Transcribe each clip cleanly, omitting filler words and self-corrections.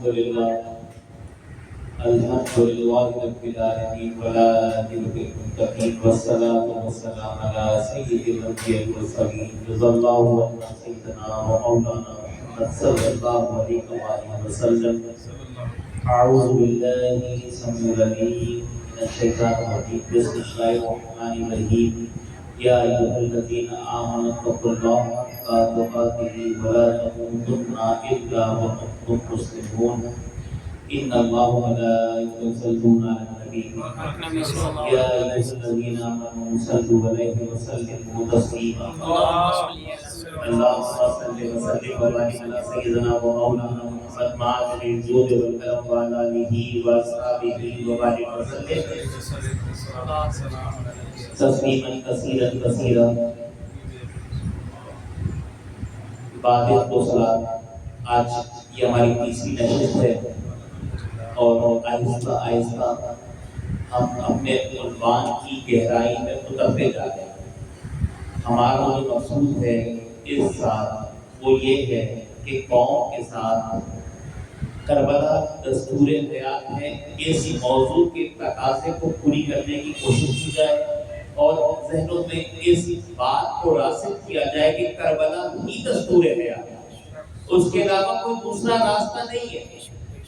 الحمد لله رب العالمين والعاقبة للمتقين والصلاة والسلام على سيد الأنبياء والمرسلين جزا الله عنا سيدنا ومولانا محمد صلى الله عليه وآله وسلم. أعوذ بالله السميع العليم من الشيطان الرجيم بسم الله الرحمن الرحيم. يا أيها الذين آمنوا اتقوا الله حق تقاته ولا تموتن إلا وأنتم مسلمون. إن الله وملائكته يصلون على النبي يا أيها الذين آمنوا صلوا عليه وسلموا تسليما. اللهم صل وسلم وبارك على سيدنا ومولانا محمد معاذ الجود والكرم وعلى آله وأصحابه وبارك وسلم تسليما كثيرا كثيرا. بعد الصلاة آج یہ ہماری تیسری نشست ہے اور آہستہ آہستہ ہم اپنے عنوان کی گہرائی میں اترتے جا رہے ہیں. ہمارا جو مقصود ہے اس سال وہ یہ ہے کہ قوم کے ساتھ کربلا دستور حیات ہے اس موضوع کے تقاضے کو پوری کرنے کی کوشش کی جائے اور ذہنوں میں اس بات کو راسخ کیا جائے کہ کربلا ہی دستور حیات ہے، اس کے علاوہ کوئی دوسرا راستہ نہیں ہے.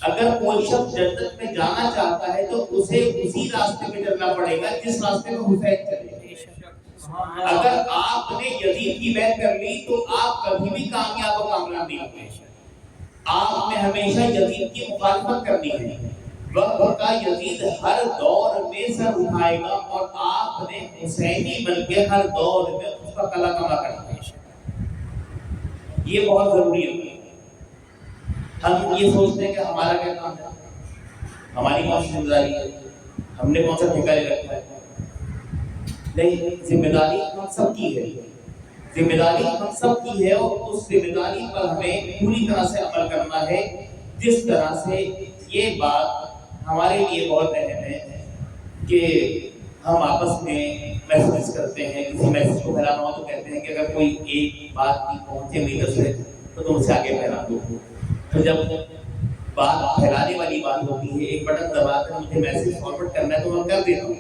اگر کوئی شخص جنت میں جانا چاہتا ہے تو اسے اسی راستے میں چلنا پڑے گا جس راستے میں حسین چلے. اگر آپ نے یزید کی بیعت کر لی تو آپ کبھی بھی کامیاب و کامیاب نہیں ہوتے. آپ نے ہمیشہ یزید کی مخالفت کرنی ہے. وقت کا یزید ہر دور میں سر اٹھائے گا اور آپ نے حسینی بن کے ہر دور میں اس کا کلا کما کرنا ہے. یہ بہت ضروری ہے. ہم یہ سوچتے ہیں کہ ہمارا کیا کام ہے، ہماری کون سی ذمہ داری ہے، ہم نے کون سا ٹھیکہ لے رکھا ہے. نہیں، ذمہ داری ہم سب کی ہے، ذمہ داری ہم سب کی ہے اور اس ذمہ داری پر ہمیں پوری طرح سے عمل کرنا ہے. جس طرح سے یہ بات ہمارے لیے بہت اہم ہے کہ ہم آپس میں میسج کرتے ہیں، کسی میسج کو پھیلانا ہو تو کہتے ہیں کہ اگر کوئی ایک بات کی پہنچے میٹر سے تو تم اسے آگے پھیلا دو. تو جب بات پھیلانے والی بات ہوتی ہے، ایک بٹن دبا کر مجھے میسج فارورڈ کرنا ہے تو میں کر دیتا ہوں.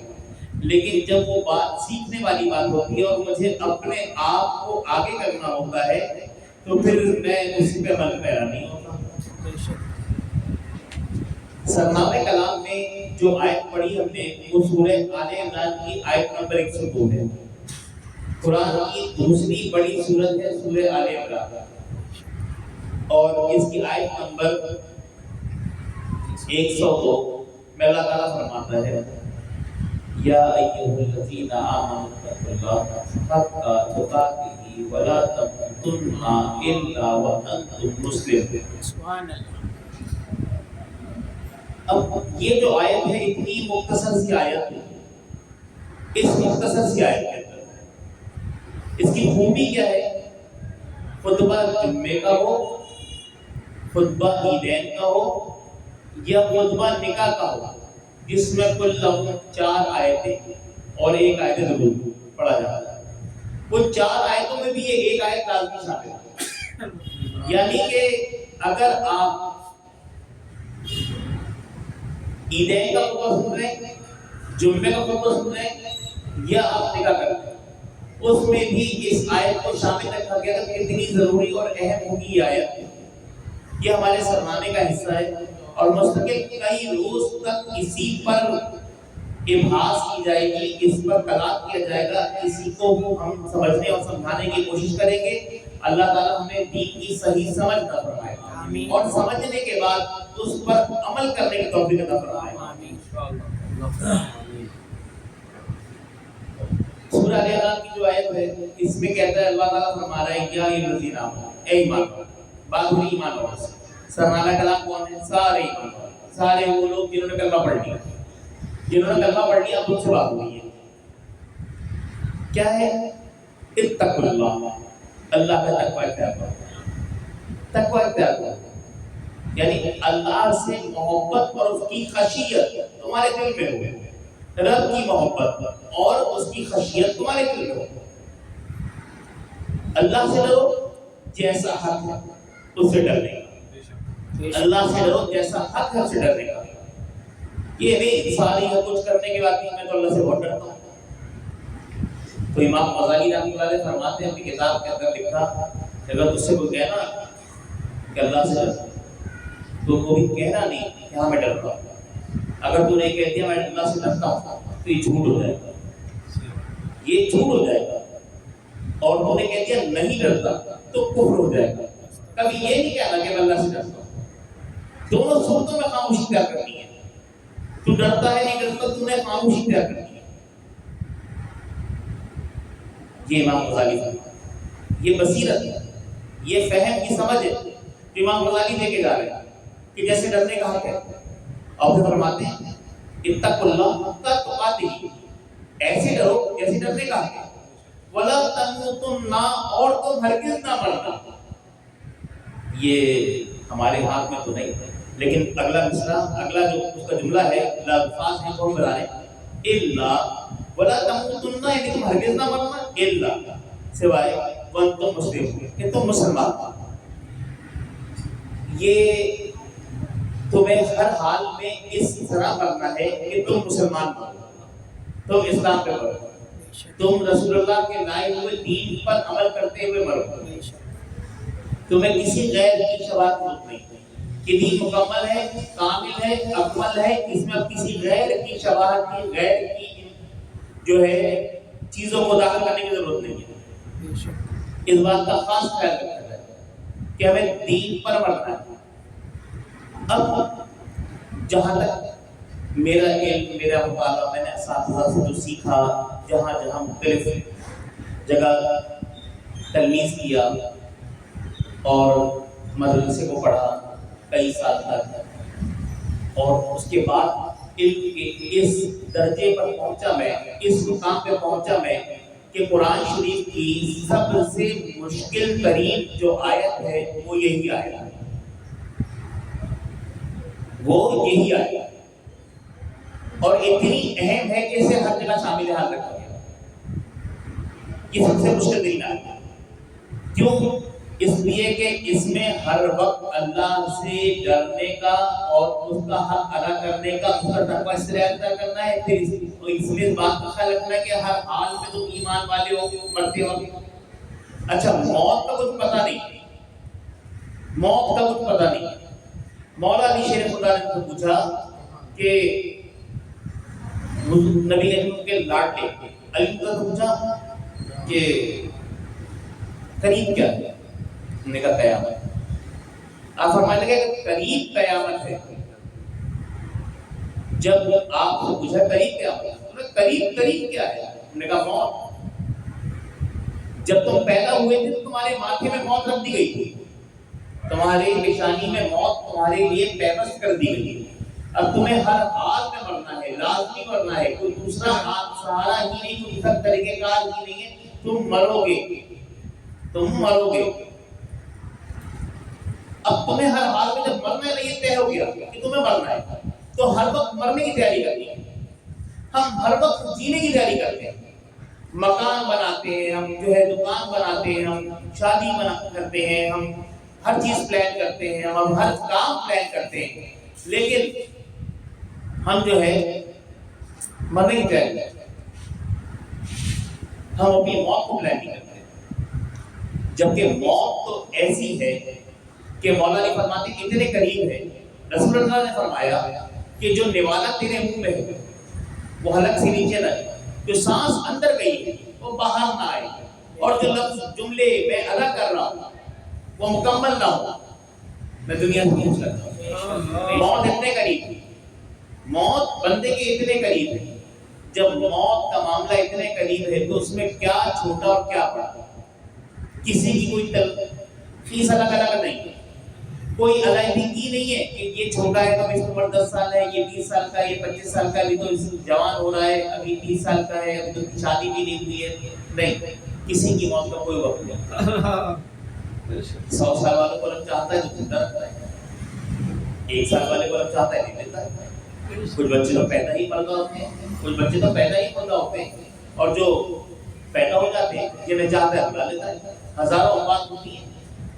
لیکن جب وہ بات سیکھنے والی بات ہوتی ہے اور مجھے اپنے آپ کو آگے کرنا ہوتا ہے تو پھر میں اسی پہ عمل پیرا نہیں ہوتا. سرنامہ کلام میں جو آیت پڑھی ہم نے وہ سورہ آل عمران کی آیت نمبر 102 ہے. قرآن کی دوسری بڑی سورت ہے سورہ آل عمران اور اس کی آیت نمبر 102 میں اللہ تعالیٰ فرماتا ہے یا ایھا الذین آمنوا اتقوا اللہ حق تقاتہ ولا تموتن الا وانتم مسلمون. سبحان اللہ. اب یہ جو آیت ہے اتنی مختصر سی آیت ہے، اس مختصر سی آیت کے اندر اس کی خوبی کیا ہے؟ خطبہ جمعے کا ہو، خطبہ عیدین کا ہو یا خطبہ نکاح کا ہو جس میں کل 4 آیتیں اور ایک آیت ضرور پڑھا جاتا ہے. وہ 4 آیتوں میں بھی یہ ایک آیت لازمی شامل ہے. یعنی کہ اگر آپ عیدین کا خطبہ سن رہے ہیں، جمعے کا خطبہ سن رہے ہیں یا آپ نکاح کر رہے ہیں، اس میں بھی اس آیت کو شامل رکھا گیا کہ کتنی ضروری اور اہم ہوگی یہ آیت. یہ ہمارے سرنامے کا حصہ ہے اور مستقل کئی روز تک اسی پر ابحاث کی جائے گی، اس پر کلام کیا جائے گا، اسی کو ہم سمجھنے اور سمجھانے کی کوشش کریں گے. اللہ تعالیٰ ہمیں دین کی صحیح سمجھ عطا فرمائے اور سمجھنے کے بعد اس پر عمل کرنے کی توفیق عطا فرمائے. سورہ آل عمران کی جو آیت ہے اس میں کہتا ہے اللہ تعالیٰ فرما رہا ہے یا ایھا الذین آمنوا، اے ایمان والو. بات ہوئی ایمان والوں سے. سرنامہ کلام کون ہے؟ سارے ایمان والے، سارے وہ لوگ جنہوں نے کلمہ پڑھ لیا، جنہوں نے کلمہ پڑھ لیا اب ان سے بات ہوئی ہے. کیا ہے؟ اتقوا اللہ، اللہ کا تقوی اختیار کرو. تقوی اختیار کرو یعنی اللہ سے محبت اور اس کی خشیت تمہارے دل میں ہو. رب کی محبت اور اس کی خشیت تمہارے دل میں ہو. اللہ سے ڈرو جیسا حق ہے اس سے ڈرنے کا. اللہ سے ڈرو جیسا حق ہے سے ڈرنے کا. یہ نہیں ساری کچھ کرنے کے بعد میں تو اللہ سے بہت ڈرتا ہوں. تو امام غزالی رحمۃ اللہ علیہ فرماتے ہیں اپنی کتاب کے اندر لکھا اگر تجھ سے کوئی کہنا کہ اللہ سے ڈر تو وہ بھی کہنا نہیں کہ ہاں میں ڈرتا ہوں. اگر تو نہیں کہتی میں اللہ سے ڈرتا ہوں تو یہ جھوٹ ہو جائے گا, یہ جھوٹ ہو جائے گا. اور تو نے کہہ دیا نہیں ڈرتا تو کفر ہو جائے گا. کبھی یہ نہیں کہنا کہ میں اللہ سے ڈرتا ہوں. دونوں صورتوں میں خاموشی اختیار کرنی ہے. تو ڈرتا ہے نہیں ڈرتا تو نے خاموشی اختیار کرنی ہے. یہ امام غزالی فرماتے یہ بصیرت ہے, یہ فہم کی سمجھ ہے جو امام غزالی دے کے جا رہے ہیں کہ جیسے ڈرنے کا حق ہے. اور پھر فرماتے ہیں اتقوا اللہ حق تقاتہ, ایسے ڈرو جیسے ڈرنے کا حق ہے. ولا تموتن, اور تم ہرگز نہ مرنا. یہ ہمارے ہاتھ میں تو نہیں, لیکن اگلا مصرع, اگلا جو اس کا جملہ ہے, الفاظ ہیں کون بتانے الا ولا تموتن, یعنی تم ہرگز نہ مرنا الا سوائے وانتم مسلمون, کہ تم مسلمان. یہ تمہیں ہر حال میں اس طرح مرنا ہے کہ تم مسلمان مرو, تم اسلام پہ مرو, تم رسول اللہ کے لائے ہوئے دین پر عمل کرتے ہوئے مرو. تمہیں کسی غیر کی شباہت ضرورت نہیں کہ دین مکمل ہے, کامل ہے, اکمل ہے, اس میں اب کسی غیر کی شباہت کی, غیر کی جو ہے چیزوں کو داخل کرنے کی ضرورت نہیں ہے. اس بات کا خاص خیال رکھا جائے کہ ہمیں دین پر مرنا ہے. اب جہاں تک میرا علم, میرا مطالعہ, میں نے اساتذہ سے جو سیکھا, جہاں جہاں مختلف جگہ تلمیذ کیا اور مدرسے کو پڑھا کئی سال تک, اور اس کے بعد علم کے اس درجے پر پہنچا میں, اس مقام پہ پہنچا میں کہ قرآن شریف کی سب سے مشکل ترین جو آیت ہے وہ یہی آیت ہے, وہ یہی آیت ہے. اور اتنی اہم ہے کہ اسے ہر جگہ شامل حال رکھا گیا. یہ سب سے مشکل ترین آیت ہے. کیوں؟ اس لیے کہ اس میں ہر وقت اللہ سے ڈرنے کا اور اس کا حق ادا کرنے کا, اس کا تقوی اختیار کرنا ہے. پھر اس میں اس بات کا خیال رکھنا ہے کہ ہر حال میں تم ایمان والے ہو مرتے وقت. اچھا, موت کا کچھ پتہ نہیں, موت کا کچھ پتہ نہیں. مولا علی شیر خدا نے پوچھا کہ نبی اکرم کے لاڈلے علی کو پوچھا کہ قریب کیا ہے؟ نے کہا قیامت. آپ فرمانے لگے کہ قریب قیامت ہے. جب آپ سے پوچھا قریب قیامت, قریب قریب کیا ہے؟ نے کہا موت. جب تم پیدا ہوئے تھے تو تمہارے ماتھے میں موت رکھ دی گئی تھی, تمہاری پیشانی میں موت تمہارے لیے پیوست کر دی گئی. اب تمہیں ہر حال میں مرنا ہے, لازمی مرنا ہے, کوئی دوسرا سہارا ہی نہیں, کوئی دوسرا طریقہ کار ہی نہیں ہے. تم مرو گے, تم مرو گے. اب تمہیں ہر حال میں جب مرنا ہے, یہ طے ہو گیا کہ تمہیں مرنا ہے, تو ہر وقت مرنے کی تیاری کرنی ہے. ہم ہر وقت جینے کی تیاری کرتے ہیں, مکان بناتے ہیں, ہم جو ہے دکان بناتے ہیں, ہم شادی کرتے ہیں, ہم ہر چیز پلان کرتے ہیں, ہم ہر کام پلان کرتے ہیں, لیکن ہم جو ہے مرنے کی تیاری کرتے ہیں. ہم اپنی موت کو پلان نہیں کرتے, جبکہ موت تو ایسی ہے کہ مولا علی فرماتے ہیں اتنے قریب ہے. رسول اللہ نے فرمایا کہ جو نوالا تیرے منہ میں ہے وہ حلق سے نیچے نہ ہے, جو سانس اندر گئی ہے وہ باہر نہ آئے, اور جو لفظ جملے میں ادا کر رہا ہوں وہ مکمل نہ ہو. میں دنیا سے پوچھ لیتا ہوں, موت اتنے قریب ہے, موت بندے کے اتنے قریب ہے. جب موت کا معاملہ اتنے قریب ہے تو اس میں کیا چھوٹا اور کیا بڑا, کسی کی کوئی فیس الگ الگ نہیں ہے, کوئی علیحدگی نہیں ہے کہ یہ چھوٹا ہے تو اس عمر 10 سال ہے, یہ 20 سال کا ہے, یہ 25 سال کا ہے, ابھی تو جوان ہو رہا ہے, ابھی 30 سال کا ہے, ابھی تو شادی بھی نہیں ہوئی ہے. نہیں, کسی کی موت کا کوئی وقت نہیں. 100 سال والوں کو رب چاہتا ہے تو زندہ رکھتا ہے, 1 سال والے کو رب چاہتا ہے نہیں دیتا ہے. کچھ بچے تو پیدا ہی مردہ ہوتے ہیں, کچھ بچے تو پیدا ہی مردہ ہوتے ہیں, اور جو پیدا ہو جاتے ہیں جنہیں چاہتا ہے بلا لیتا ہے. ہزاروں اموات ہوتی ہیں,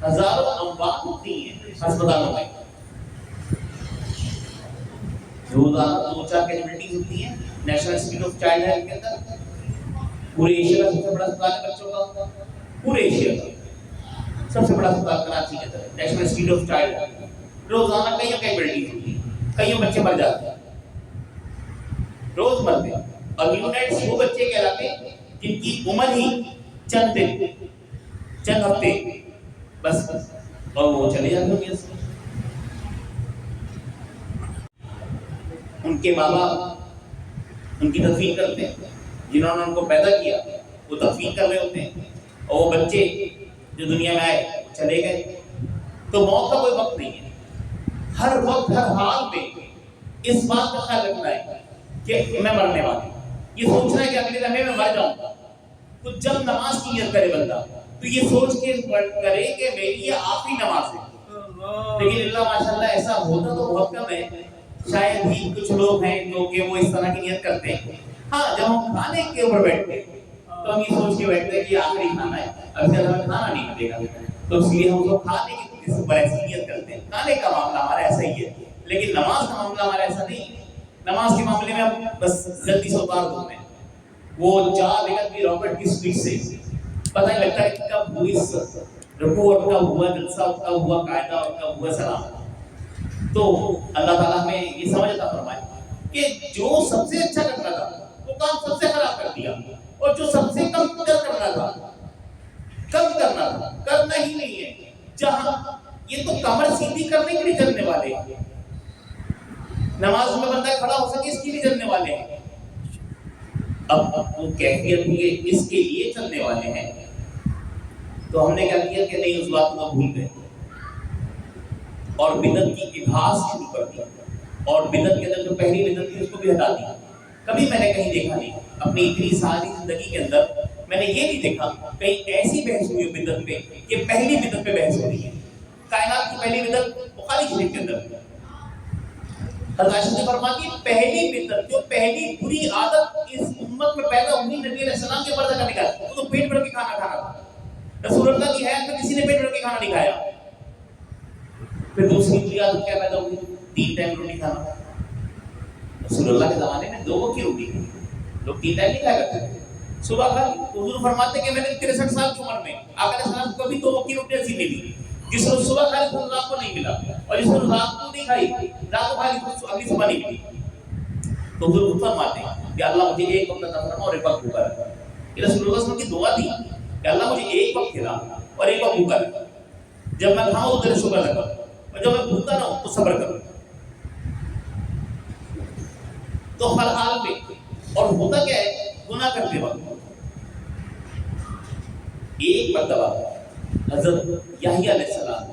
ہزاروں اموات ہوتی ہیں ہسپتالوں میں, روزانہ 2-4 ایکٹیویٹیز ہوتی ہیں national institute of child health کے اندر. پورے ایشیا کا سب سے بڑا اسپتال ہے بچوں کا, پورے ایشیا کا سب سے بڑا اسپتال کراچی کے اندر national institute of child health. روزانہ کئی ایکٹیویٹیز ہوتی ہیں, کئی بچے مر جاتے ہیں, روز مرتے ہیں. اور نیونیٹس وہ بچے کہلاتے ہیں جن کی عمر ہی چند دن, چند ہفتے بس, اور وہ چلے جاتے ہیں. ان کے ماں باپ ان کی تدفین کرتے ہیں, جنہوں نے ان کو پیدا کیا وہ تدفین کر رہے ہوتے ہیں, اور وہ بچے جو دنیا میں آئے وہ چلے گئے. تو موت کا کوئی وقت نہیں ہے, ہر وقت ہر حال میں اس بات کا خیال رکھنا ہے کہ میں مرنے والا ہوں, یہ سوچنا ہے کہ اگلے لمحے میں مر جاؤں گا. تو جب نماز کی نیت کرے بندہ تو یہ سوچ کے کرے کہ میری یہ آخری نماز ہے. لیکن اللہ ماشاءاللہ ایسا ہوتا تو بہت کم ہے, شاید ہی کچھ لوگ ہیں جو کہ وہ اس طرح کی نیت کرتے ہیں. ہاں جب ہم کھانے کے اوپر بیٹھتے ہیں تو ہم یہ سوچ کے بیٹھتے ہیں کہ آخری کھانا ہے, اب سے ہمیں کھانا نہیں ملے گا, تو اس لیے ہم لوگ کھانے کی اس پر ایسی نیت کرتے ہیں. کھانے کا معاملہ ہمارا ایسا ہی ہے, لیکن نماز کا معاملہ ہمارا ایسا نہیں ہے. نماز کے معاملے میں ہم بس جلدی سے اتار دو میں وہ 4 رکعت کی راکٹ کی سپیڈ سے پتہ نہیں لگتا ہے کہ کب ہوئی رکوع اور کب ہوا جلسہ اور کب ہوا قاعدہ اور کب ہوا سلام. تو اللہ تعالیٰ ہمیں یہ سمجھ عطا فرمائے کہ جو سب سے اچھا کرنا تھا وہ کام سب سے خراب کر دیا, اور جو سب سے کم کرنا تھا کرنا ہی نہیں ہے. جہاں یہ تو کمر سیدھی کرنے کے لیے چلنے والے ہیں, نماز میں بندہ کھڑا ہو سکے اس کے لیے چلنے والے ہیں. اب وہ کیفیت بھی اس کے لیے چلنے والے ہیں. تو ہم نے کیا کیا کہ نہیں, اس بات کو بھول گئے اور بدعت کی ابحاث شروع کر دی, اور بدعت کے اندر جو پہلی بدعت تھی اس کو بھی ہٹا دی. کبھی میں نے کہیں دیکھا نہیں اپنی اتنی ساری زندگی کے اندر, میں نے یہ نہیں دیکھا کہیں ایسی بحث ہوئی بدعت پہ کہ پہلی بدعت پہ بحث ہو رہی ہے. کائنات کی پہلی بدعت بخاری شریف کے اندر حضرت عائشہ نے فرماتی ہے پہلی بدعت جو پہلی بری عادت اس امت میں پیدا ہوئی نبی علیہ السلام کے پردہ کرنے کا, وہ تو پیٹ بھر کے کھانا کھانا تھا. رسول اللہ کی حیات میں کسی نے پیٹ بھر کے کھانا نہیں کھایا. پھر دوسری بری عادت کیا پیدا ہوئی, 3 ٹائم روٹی کھانا. رسول اللہ کے زمانے میں 2 وقت کی روٹی تھی, لوگ 3 ٹائم نہیں کھایا کرتے تھے. صبح کھا لی. حضور فرماتے کہ میں نے 63 سال کی عمر میں آقا علیہ السلام کو کبھی 2 وقت کی روٹی نصیب نہیں دی. جس روز صبح کھائی تو رات کو نہیں ملا, اور جس روز رات کو نہیں کھائی رات کو کھائی تو اگلی صبح نہیں ملی. تو حضور خود فرماتے ہیں کہ اللہ مجھے 1 وقت عطا فرما اور 1 وقت بھوکا رکھا. یہ رسول اللہ صلی اللہ علیہ وسلم کی دعا تھی کہ اللہ مجھے 1 وقت کھلا اور 1 وقت بھوکا رکھا. جب میں کھاؤں تو تیرے شکر لگا, اور جب میں بھوکا نہ ہوں تو صبر کروں. تو ہر حال میں, اور ہوتا کیا ہے گناہ کرتے وقت ایک مرتبہ حضرت یحییٰ علیہ السلام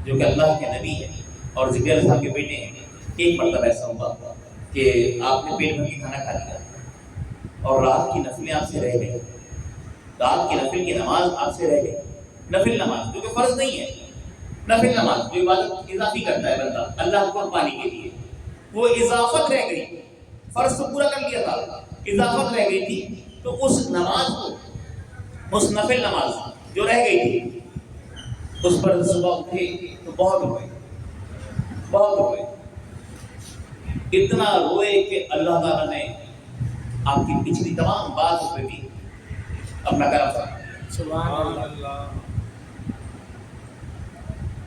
جو کہ اللہ کے نبی ہیں اور زکریا علیہ السلام کے بیٹے ہیں, ایک مرتبہ ایسا ہوا کہ آپ نے پیٹ بھر کے کھانا کھا لیا اور رات کی نفلیں آپ سے رہ گئی. رات کی نفل کی نماز آپ سے رہ گئی. نفل نماز جو کہ فرض نہیں ہے, نفل نماز جو عبادت اضافی کرتا ہے بندہ اللہ کو پانے کے لیے, وہ اضافت رہ گئی. فرض تو پورا کر لیا تھا, اضافت رہ گئی تھی. تو اس نماز کو, اس نفل نماز جو رہ گئی تھی, اس پر صبح اٹھے تو بہت روئے, اتنا روئے کہ اللہ تعالیٰ نے آپ کی پچھلی تمام باتوں پہ بھی اپنا کرم فرمایا. سبحان اللہ.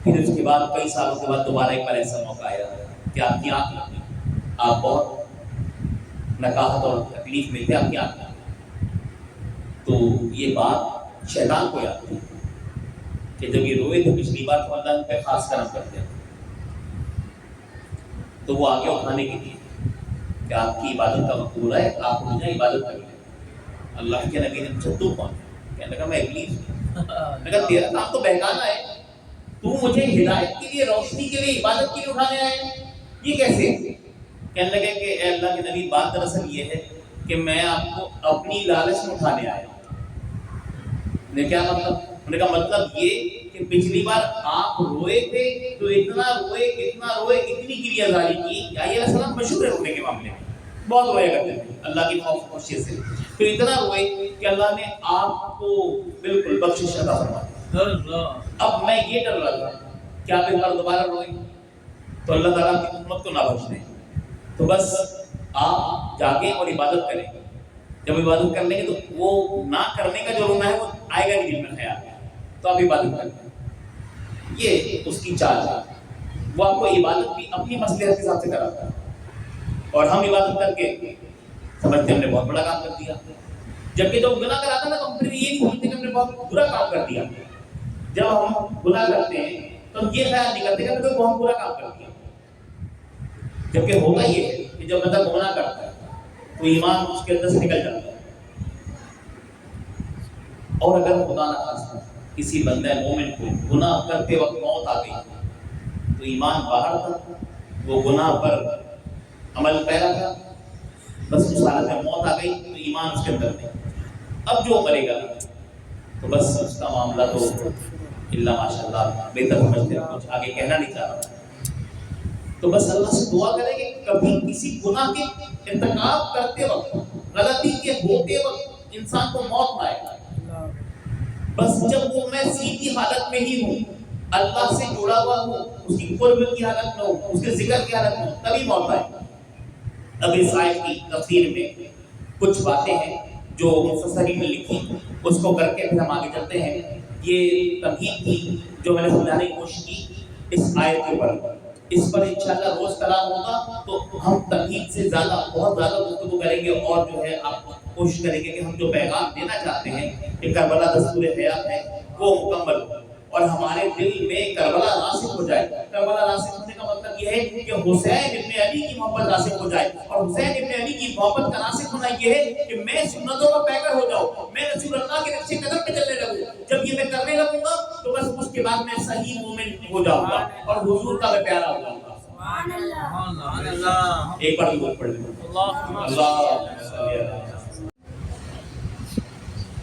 پھر اس کے بعد کئی سالوں کے بعد دوبارہ ایک بار ایسا موقع آیا کہ آپ کی آنکھ لگی, آپ بہت نکاہت اور تکلیف میں تھے آپ کی آنکھ. تو یہ بات شیطان کو یاد تھی کہ جب یہ روئے تو پچھلی بار تو اللہ پہ خاص کرم کرتے ہیں. تو وہ آگے اٹھانے کے لیے کہ آپ کی عبادت کا مقبول ہے, آپ مجھے عبادت کر لیں. اللہ کے نبی نے پوچھا تو کون؟ کہنے لگا میں ابلیس ہوں. میں کہا تیرا کام تو بہکانا ہے, تو مجھے ہدایت کے لیے, روشنی کے لیے, عبادت کے لیے اٹھانے آئے, یہ کیسے؟ کہنے لگے کہ اے اللہ کے نبی بات دراصل یہ ہے کہ میں آپ کو اپنی لالچ میں اٹھانے آیا ہوں. نے کیا مطلب؟ انہوں نے کہا مطلب یہ کہ پچھلی بار آپ روئے تھے تو اتنا روئے, اتنی گریہ زاری کی. یحییٰ علیہ السلام مشہور ہے رونے کے معاملے میں, بہت رویا کرتے تھے اللہ کی خشیت سے. تو اتنا روئے کہ اللہ نے آپ کو بالکل بخشش عطا فرما دی. اب میں یہ ڈر رہا تھا کہ آپ ایک بار دوبارہ روئیں تو اللہ تعالیٰ کی امت کو نہ بخش دیں. تو بس آپ جاگیں اور عبادت کریں. جب عبادت کر لیں گے تو وہ نہ کرنے کا جو رونا ہے وہ آئے گا نہیں دل میں خیال, تو آپ عبادت کریں. یہ اس کی چال ہے. وہ آپ کو عبادت بھی اپنی مصلحت کے حساب سے کراتا ہے, اور ہم عبادت کر کے سمجھتے ہم نے بہت بڑا کام کر دیا. جبکہ جب گناہ کراتا نا تو ہم پھر یہ نہیں سمجھتے کہ ہم نے بہت برا کام کر دیا. جب ہم گناہ کرتے ہیں تو ہم یہ خیال نہیں کرتے کہ ہم نے بہت برا کام کر دیا. جبکہ ہوتا یہ ہے کہ جب بندہ گناہ کرتا ہے تو ایمان اس کے اندر سے نکل جاتا ہے. اور اگر خدا نہ خاصہ کسی بندہ مومن کو گناہ کرتے وقت موت آ گئی تو ایمان باہر تھا, وہ گناہ پر عمل پیرا تھا, بس اس حالت میں موت آ گئی تو ایمان اس کے اندر نہیں. اب جو مرے گا تو بس اس کا معاملہ تو اللہ ماشاء اللہ بہتر سمجھتے ہیں, کچھ آگے کہنا نہیں چاہ رہا. تو بس اللہ سے دعا کریں کہ کبھی کسی گناہ کے ارتکاب کرتے وقت, غلطی کے ہوتے وقت انسان کو موت نہ آئے. بس جب وہ میں سیدھی حالت میں ہی ہوں, اللہ سے جڑا ہوا ہوں, اس کی قرب کی حالت میں ہوں, اس کے ذکر کی حالت میں ہوں, تبھی موت آئے. اب اس آیت کی تفسیر میں کچھ باتیں ہیں جو مفسرین نے لکھی, اس کو کر کے پھر ہم آگے چلتے ہیں. یہ تمہید تھی جو میں نے سمجھانے کی کوشش کی اس آیت کے اوپر. اس پر انشاءاللہ روز کلام ہوگا تو ہم تمہید سے زیادہ بہت زیادہ گفتگو کریں گے, اور جو ہے آپ کوشش کریں گے کہ ہم جو پیغام دینا چاہتے ہیں کہ کربلا دستور حیات ہے وہ مکمل ہو اور ہمارے دل میں کربلا راسخ ہو جائے. کربلا راسخ ہونے کا مطلب یہ ہے کہ حسین ابن علی کی محبت راسخ ہو جائے, اور حسین ابن علی کی محبت کا راسخ ہونا یہ ہے کہ میں سنتوں کا پیکر ہو جاؤں, میں رسول اللہ کے نقش قدم پہ چلنے لگوں. جب یہ میں کرنے لگوں گا تو بس اس کے بعد میں صحیح مومن ہو جاؤں گا اور حضور کا میں پیارا ہو جاؤں گا. سبحان اللہ. ایک بار بھی پڑھ لیں اللہ.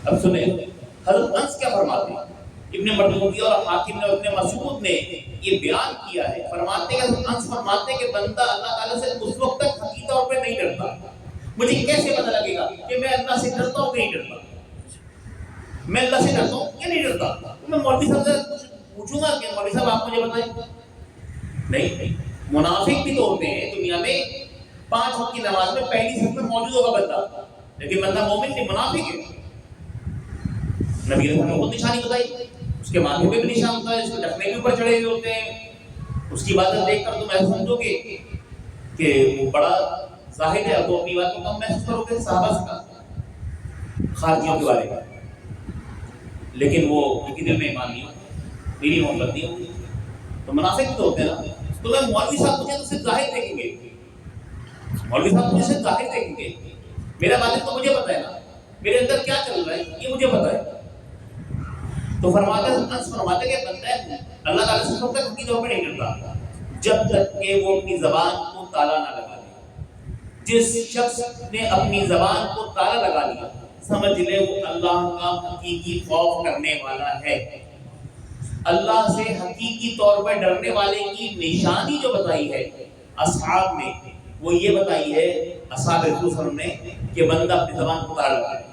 اب سنیں حضرت انس کیا فرماتے ہیں. ابن مردودی اور حاکم نے ابن مسعود نے یہ بیان کیا ہے. فرماتے ہیں حضرت انس فرماتے ہیں کہ بندہ اللہ تعالیٰ سے اس وقت تک حقیقی طور پہ نہیں ڈرتا. مجھے کیسے پتہ لگے گا کہ میں اللہ سے ڈرتا ہوں کہ نہیں ڈرتا, میں اللہ سے ڈرتا ہوں کہ نہیں ڈرتا. میں مولوی صاحب سے پوچھوں گا کہ مولوی صاحب آپ مجھے بتائیں. نہیں, منافق بھی تو ہوتے ہیں دنیا میں. 5 وقت کی نماز میں پہلی صف میں موجود ہوگا بندہ, لیکن بندہ مومن نہیں, منافق ہے. نبی رسول نے خود نشانی بتائی, اس کے ماتھے پہ بھی نشان ہوتا ہے, اس کے ڈھکنے کے اوپر چڑھے ہوئے ہوتے ہیں. اس کی باتیں دیکھ کر تم ایسا سمجھو گے کہ وہ بڑا زاہد ہے, تو اپنی بات کو کم محسوس کرو گے صحابہ کا خارجیوں کے بارے میں. لیکن وہ دل میں ایمان نہیں ہوتا, میری محبت نہیں ہوتی. تو منافق تو ہوتے ہیں نا. تو میں مولوی صاحب مجھے تو صرف ظاہر دیکھیں گے, مولوی صاحب مجھے صرف ظاہر دیکھیں گے. میرا باطن تو مجھے پتہ ہے نا, میرے اندر کیا چل رہا ہے یہ مجھے پتہ ہے. تو فرماتے کہ بندہ اللہ تعالیٰ سے کب تک حقیقی طور پہ نہیں ڈرتا جب تک کہ وہ اپنی زبان کو تالا نہ لگا لے. جس شخص نے اپنی زبان کو تالا لگا لیا سمجھ لے وہ اللہ کا حقیقی خوف کرنے والا ہے. اللہ سے حقیقی طور پر ڈرنے والے کی نشانی جو بتائی ہے اصحاب نے, وہ یہ بتائی ہے اصحاب رسول صلی اللہ علیہ وسلم نے کہ بندہ اپنی زبان کو تالا لگائے.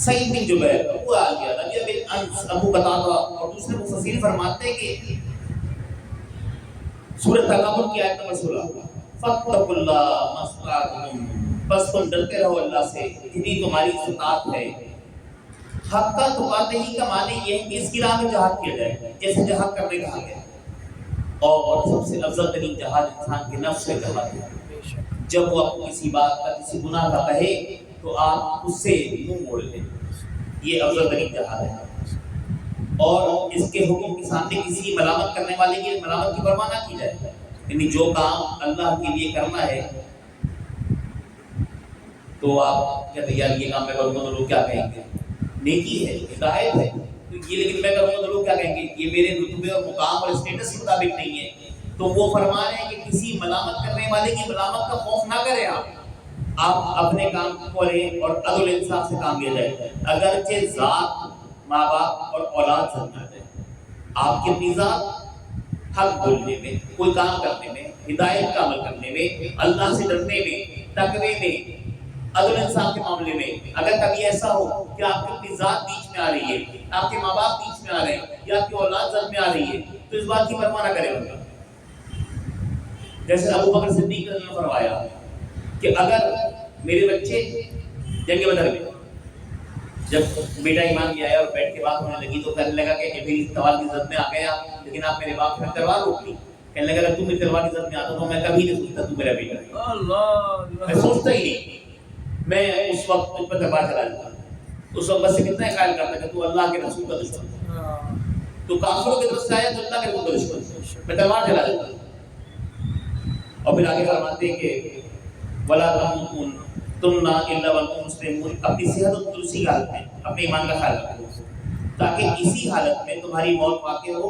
سعید بن جبیر, ابو عالیہ, ربیع بن انس, ابو قتادہ اور دوسرے مفسرین فرماتے ہیں کہ سورۃ تغابن کی آیت نمبر 16 فاتقوا اللہ ما استطعتم, بس تم ڈرتے رہو اللہ سے جتنی تمہاری استطاعت ہے. حق کا تقاتے ہی کا معنی یہ ہے کہ اس کی راہ میں جہاد کیا جائے, جیسے جہاد کرنے کہا گیا. اور سب سے افضل ترین جہاد انسان کے نفس سے جہاد ہے. جب وہ کسی بات کا, کسی گناہ کا کہے تو آپ اس سے منہ موڑ لیں, یہ افضل ترین جہاد ہے. اور اس کے حکم کے سامنے کسی ملامت کرنے والے کی ملامت کی پرواہ نہ کی جائے. یعنی جو کام اللہ کے لیے کرنا ہے تو آپ کہتے ہیں یار یہ کام میں کروں گا تو لوگ کیا کہیں گے, نیکی ہے, ہدایت ہے, تو یہ لیکن میں کروں گا تو لوگ کیا کہیں گے, یہ میرے رتبے اور مقام اور اسٹیٹس کے مطابق نہیں ہے. تو وہ فرما رہے ہیں کہ کسی ملامت کرنے والے کی ملامت کا خوف نہ کریں. آپ اپنے کام کو کریں اور عدل انصاف سے کام لیا جائے. اگرچہ ذات, ماں باپ اور اولاد سب نہ جائے, آپ کی اپنی ذات حق بولنے میں, کوئی کام کرنے میں, ہدایت کا عمل کرنے میں, اللہ سے ڈرنے میں, تقوی میں, عدل انصاف کے معاملے میں اگر کبھی ایسا ہو کہ آپ کی اپنی ذات بیچ میں آ رہی ہے, آپ کے ماں باپ بیچ میں آ رہے ہیں یا آپ کی اولاد زد میں آ رہی ہے, تو اس بات کی پرواہ نہ کرے بندہ. جیسے ابو بکر صدیق نے فرمایا کہ اگر میرے بچے جنگ بدر میں جب بیٹا ایمان لے آیا اور بیٹھ کے بات ہونے لگی تو کہنے لگا کہ میری تلوار کی زد میں آ گیا، لیکن آپ میرے باپ نے تلوار روک لی. کہنے لگا اگر تم میری تلوار کی زد میں آتا تو میں کبھی نہیں سوچتا تو میرا بیٹا ہے، میں سوچتا ہی نہیں. میں اس وقت ان پر تلوار چلا دیتا، اس وقت بس کتنا خیال کرتا کہ تو اللہ کے رسول کا دشمن، تو کافروں کی طرف سے آیا تو اللہ کے رسول کا دشمن، میں تلوار چلا دیتا. اور پھر آگے فرماتے ہیں کہ ولا تمنا الا وانتم مسلمون، اپنی صحت اور تندرستی کی حالت میں اپنے ایمان کا خیال رکھو تاکہ اسی حالت میں تمہاری موت واقع ہو،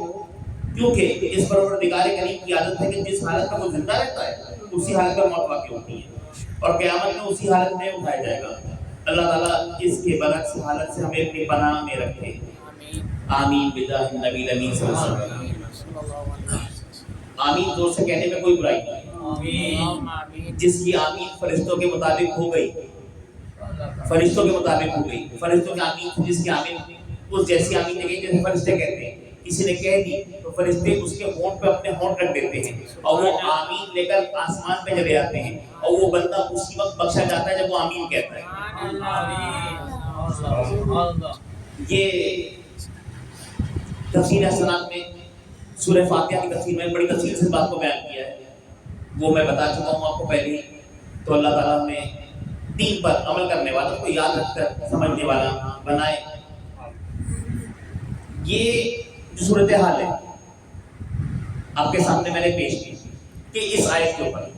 کیونکہ اس پروردگار کریم کی عادت ہے کہ جس حالت میں وہ زندہ رہتا ہے اسی حالت میں موت واقع ہوتی ہے اور قیامت میں اسی حالت میں اٹھایا جائے گا. اللہ تعالیٰ اس کے برعکس حالت سے ہمیں اپنی پناہ میں رکھے. آمین بجاہ النبی الامین صلی اللہ علیہ وسلم. آمین زور سے کہنے میں کوئی برائی نہیں. جس کی آمین فرشتوں کے مطابق ہو گئی، فرشتوں کے مطابق ہو گئی، فرشتوں کی آمین جس کی آمین اس جیسی آمین لے گئی جیسے فرشتے کہتے ہیں. کسی نے کہہ دی تو فرشتے اس کے ہونٹ پہ اپنے ہونٹ رکھ دیتے ہیں اور وہ آمین لے کر آسمان پہ چلے جاتے ہیں اور وہ بندہ اسی وقت بخشا جاتا ہے جب وہ آمین کہتا ہے. یہ تفسیر حسنات میں سورہ فاتحہ کی تفسیر میں بڑی تفصیل سے بات کو بیان کیا ہے، وہ میں بتا چکا ہوں آپ کو پہلے ہی. تو اللہ تعالیٰ نے دین پر عمل کرنے والوں کو یاد رکھ کر سمجھنے والا بنائے. یہ جو صورتحال ہے آپ کے سامنے میں نے پیش کی کہ اس آیت کے اوپر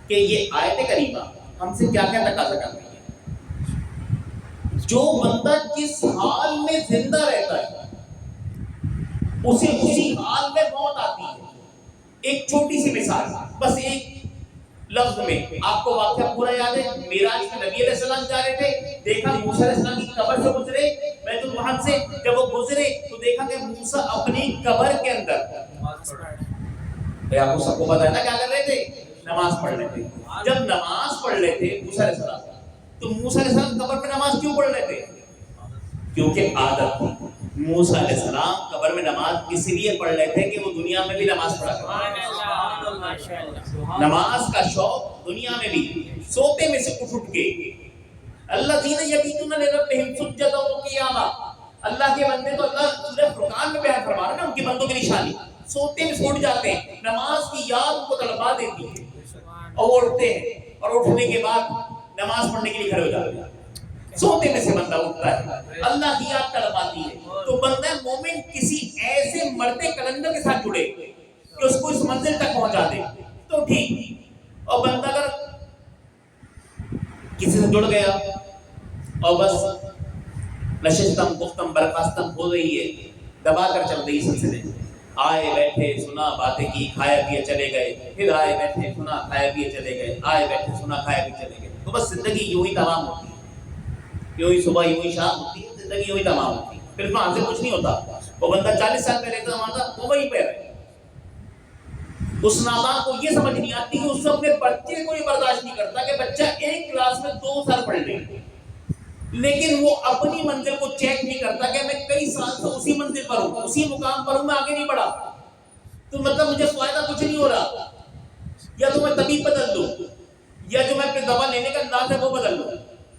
کہ یہ آیت کریمہ ہم سے کیا کیا تقاضا کر رہی ہے. جو بندہ جس حال میں زندہ رہتا ہے اسے اسی حال میں موت آتی ہے. ایک چھوٹی سی مثال، بس ایک لفظ میں آپ کو واقعہ پورا یاد ہے. معراج میں نبی علیہ السلام جا رہے تھے، دیکھا موسیٰ علیہ السلام کی قبر سے گزرے بیت المحرم سے. جب وہ گزرے تو دیکھا کہ موسیٰ اپنی قبر کے اندر، آپ کو سب کو پتا ہے نا کیا کر رہے تھے؟ نماز پڑھ رہے تھے. جب نماز پڑھ رہے تھے موسیٰ علیہ السلام، تو موسیٰ علیہ السلام قبر پہ نماز کیوں پڑھ رہے تھے؟ کیونکہ عادت تھی. موسیٰ علیہ السلام قبر میں نماز اس لیے پڑھ رہے تھے کہ وہ دنیا میں بھی نماز پڑھا کرتے، نماز کا شوق دنیا میں بھی. سوتے میں سے اٹھ کے الذین یبیتون لربہم سجدا وقیاما، اللہ کے بندے تو اللہ سورہ فرقان میں بیان فرما رہا ہے نا ان کے بندوں کی نشانی. سوتے میں سوٹ جاتے ہیں، نماز کی یاد ان کو تڑپا دیتی ہے اور وہ اٹھتے ہیں اور اٹھنے کے بعد نماز پڑھنے کے لیے کھڑے ہو جاتے ہیں. سوتے میں سے بندہ اٹھتا ہے، اللہ کی یاد تڑپاتی ہے. تو بندہ مومن کسی ایسے مرتے کلندر کے ساتھ جڑے کہ اس کو اس منزل تک پہنچا دے تو ٹھیک. اور بندہ اگر کسی سے جڑ گیا اور بس نشستم گفتم برخاستم ہو رہی ہے، دبا کر چل رہی سلسلے، آئے بیٹھے سنا باتیں کی کھایا پیے چلے گئے، پھر آئے بیٹھے سنا کھایا پیے چلے گئے، آئے بیٹھے سنا کھایا پیے چلے گئے، تو بس زندگی یوں ہی تمام ہوتی ہے. یوں ہی صبح یوں ہی شام ہوتی ہے، زندگی یوں ہی تمام ہوتی ہے. پھر اس میں حاصل کچھ نہیں ہوتا. وہ بندہ 40 سال پہلے تھا وہ وہیں پہ رہے. اس نادان کو یہ سمجھ نہیں آتی کہ اس سے اپنے بچے کو یہ برداشت نہیں کرتا کہ بچہ ایک کلاس میں 2 سال پڑھ لے، لیکن وہ اپنی منزل کو چیک نہیں کرتا کہ میں کئی سال سے اسی منزل پر ہوں، اسی مقام پر ہوں، میں آگے نہیں بڑھا. تو مطلب مجھے فائدہ کچھ نہیں ہو رہا. یا تو میں طبیب بدل دوں، یا جو میں اپنے دوا لینے کا انداز ہے وہ بدل دوں،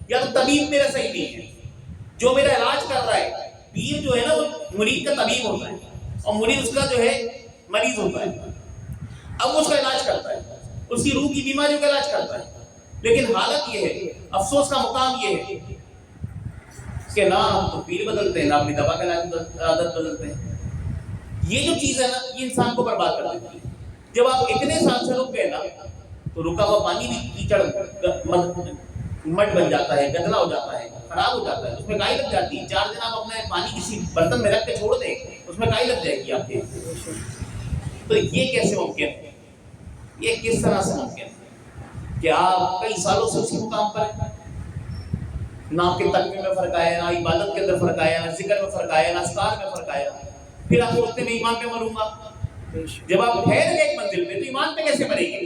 یا تو طبیب میرا صحیح نہیں ہے جو میرا علاج کر رہا ہے. پیر جو ہے نا وہ مرید کا طبیب ہوتا ہے اور مرید اس کا جو ہے مریض ہوتا ہے. اب وہ اس کا علاج کرتا ہے، اس کی روح کی بیماریوں کا علاج کرتا ہے. لیکن حالت یہ ہے، افسوس کا مقام یہ ہے کہ نہ ہم تو پیر بدلتے ہیں، نہ اپنی دوا کا عادت بدلتے ہیں. یہ جو چیز ہے نا یہ انسان کو برباد کر دیتی ہے. جب آپ اتنے سال سے رک گئے نا تو رکا ہوا پانی بھی کیچڑ مٹ بن جاتا ہے، گندلا ہو جاتا ہے، خراب ہو جاتا ہے، اس میں کائی لگ جاتی ہے. 4 دن آپ اپنے پانی کسی برتن میں رکھ کے چھوڑ دیں اس میں کائی لگ جائے گی آپ کے. تو یہ کیسے ممکن ہے؟ یہ کس طرح سے ممکن ہے کہ آپ کئی سالوں سے اسی مقام پر ہیں؟ نہ آپ کے تقوی میں فرق آیا، نہ عبادت کے اندر فرق آیا، نہ ذکر میں فرق آیا، نہ اذکار میں فرق آیا. پھر آپ سوچتے میں ایمان پہ مروں گا. جب آپ ٹھہر گئے ایک منزل پہ تو ایمان پہ کیسے مریں گے؟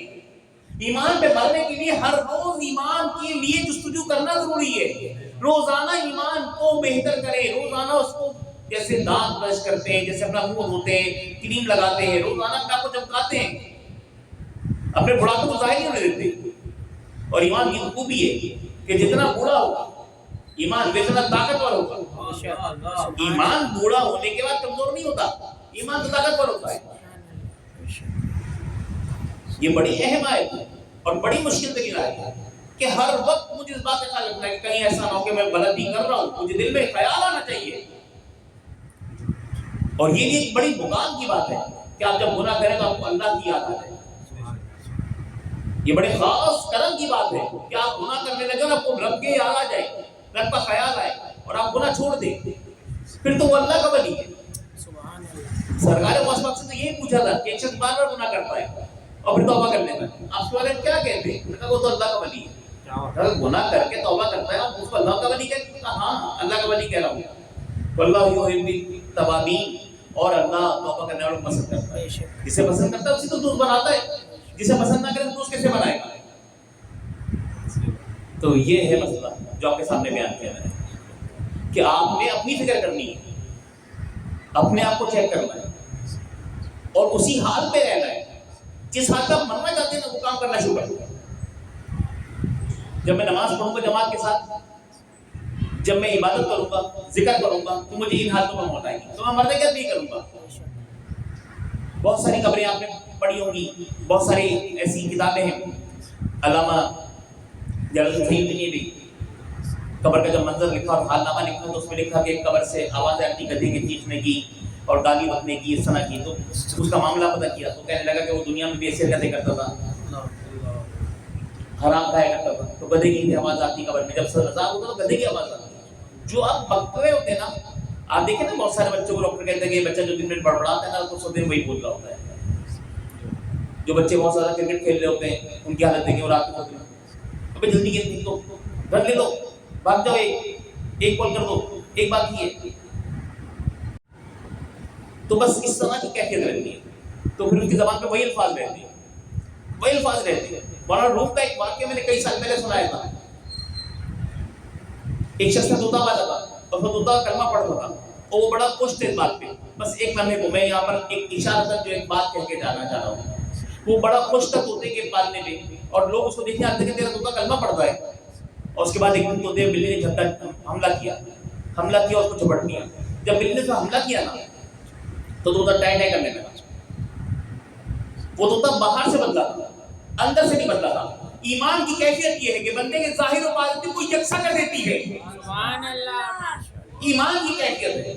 ایمان پہ مرنے کے لیے ہر روز ایمان کے لیے جستجو کرنا ضروری ہے. روزانہ ایمان کو بہتر کریں، روزانہ اس کو جیسے دانت برش کرتے ہیں، جیسے اپنا منہ دھوتے ہیں، کریم لگاتے ہیں، روزانہ اپنے آپ کو چمکاتے ہیں. اپنے بڑھاپے کو ظاہر نہیں ہونے دیتے. اور ایمان کی خوبی ہے کہ جتنا بوڑھا ہوگا ایمان اتنا طاقتور ہوگا. ایمان بوڑھا ہونے کے بعد کمزور نہیں ہوتا, ایمان تو طاقتور ہوتا ہے. یہ بڑی اہم آیت ہے اور بڑی مشکل ترین آیت ہے کہ ہر وقت مجھے اس بات کا خیال رکھنا ہے کہ کہیں ایسا نہ ہو کہ میں غلطی کر رہا ہوں. مجھے دل میں خیال آنا چاہیے. اور یہ بھی ایک بڑی مقام کی بات ہے کہ آپ جب گناہ کریں تو آپ کو اللہ کی یاد آ جائے. یہ بڑے خاص کرم کی بات ہے کہ آپ گناہ کرنے لگے اور آپ کو رب کی یاد آ جائے, رب کا خیال آئے اور آپ گناہ چھوڑ دیں, پھر تو وہ اللہ کا ولی ہے. سرکار مقصد سے یہی پوچھا تھا کہ ایک شخص بار بار گناہ کرتا ہے اور پھر توبہ کر لیتا ہے, آپ کے بارے میں کیا کہتے ہیں؟ وہ تو اللہ کا ولی ہے. اگر گناہ کر کے توبہ کرتا ہے آپ اس کو اللہ کا ولی کہتے ہیں؟ ہاں اللہ کا ولی کہہ رہا ہوں. واللہ یحب التوابین, اور اللہ توبہ کرنے والوں کو پسند کرتا ہے. جسے پسند کرتا ہے اسی کو دوست بناتا ہے, جسے پسند نہ کرے تو دوست کیسے بنائے گا؟ تو یہ ہے مسئلہ جو آپ کے سامنے بیان کیا میں نے کہ آپ نے اپنی فکر کرنی ہے, اپنے آپ کو چیک کرنا ہے اور اسی حال پہ رہنا ہے جس حال پہ آپ مرنا چاہتے ہیں نا وہ کام کرنا شروع کر دیں. جب میں نماز پڑھوں گا جماعت کے ساتھ, جب میں عبادت کروں گا, ذکر کروں گا, تو مجھے ان حالتوں میں موت آئے گی, تو میں مرنے کے نہیں کروں گا. بہت ساری خبریں آپ نے پڑھی ہوں گی, بہت ساری ایسی کتابیں ہیں. علامہ جلال الدین نے بھی قبر کا جب منظر لکھا اور حال نامہ لکھا تو اس میں لکھا کہ قبر سے آوازیں آتی گدھے کے چیخنے کی اور گالی بکنے کی, اس طرح کی. تو اس کا معاملہ پتہ کیا تو کہنے لگا کہ وہ دنیا میں بھی ایسے گدھے کرتا تھا, حرام کھایا کرتا تھا, تو گدھے کی آواز آتی قبر میں. جب سزا ہوتا تو گدھے کی آواز آتی. جو آپ بکرے ہوتے ہیں نا, آپ دیکھیں نا بہت سارے بچوں کو ڈاکٹر کہتے ہیں کہ بچہ جو دن میں بڑبڑاتا ہے نا تو سب دن وہی بول رہا ہوتا ہے. جو بچے بہت زیادہ کرکٹ کھیل رہے ہوتے ہیں ان کی حالت دیکھیں, اور آپ کو ابھی جلدی گیند تو رن لے لو, بھاگ جاؤ, ایک بال کر دو, ایک بات یہ ہے. تو بس اس طرح کی کیفیت رہتی ہے. تو پھر اس کی زبان پہ وہی الفاظ رہتے ہیں, وہی الفاظ رہتے ہیں. مولانا روم کا ایک واقعہ میں نے کئی سال پہلے سنایا تھا. ایک شخص نے طوطا پالا تھا اور وہ طوطا کلمہ پڑھتا تھا اور وہ بڑا خوش تھے اس بات پہ. بس ایک لمحے کو میں یہاں پر ایک اشارہ تک جو ایک بات کہہ کے جانا چاہ رہا ہوں. وہ بڑا خوش تھا طوطے کے پالنے پہ, اور لوگ اس کو دیکھنے آتے کہ تیرا طوطا کلمہ پڑھتا ہے. اور اس کے بعد ایک دن طوطے بلی نے جھپٹا حملہ کیا اور اس کو جھپٹ دیا. جب بلی نے حملہ کیا نا تو طوطا ٹائے ٹائے کرنے لگا. وہ طوطا باہر سے بدلا تھا, اندر سے نہیں بدلا تھا. ایمان کی کیفیت یہ ہے کہ بندے کے ظاہر و باطن کو یکساں کر دیتی ہے. سبحان اللہ, ایمان کی کیفیت ہے.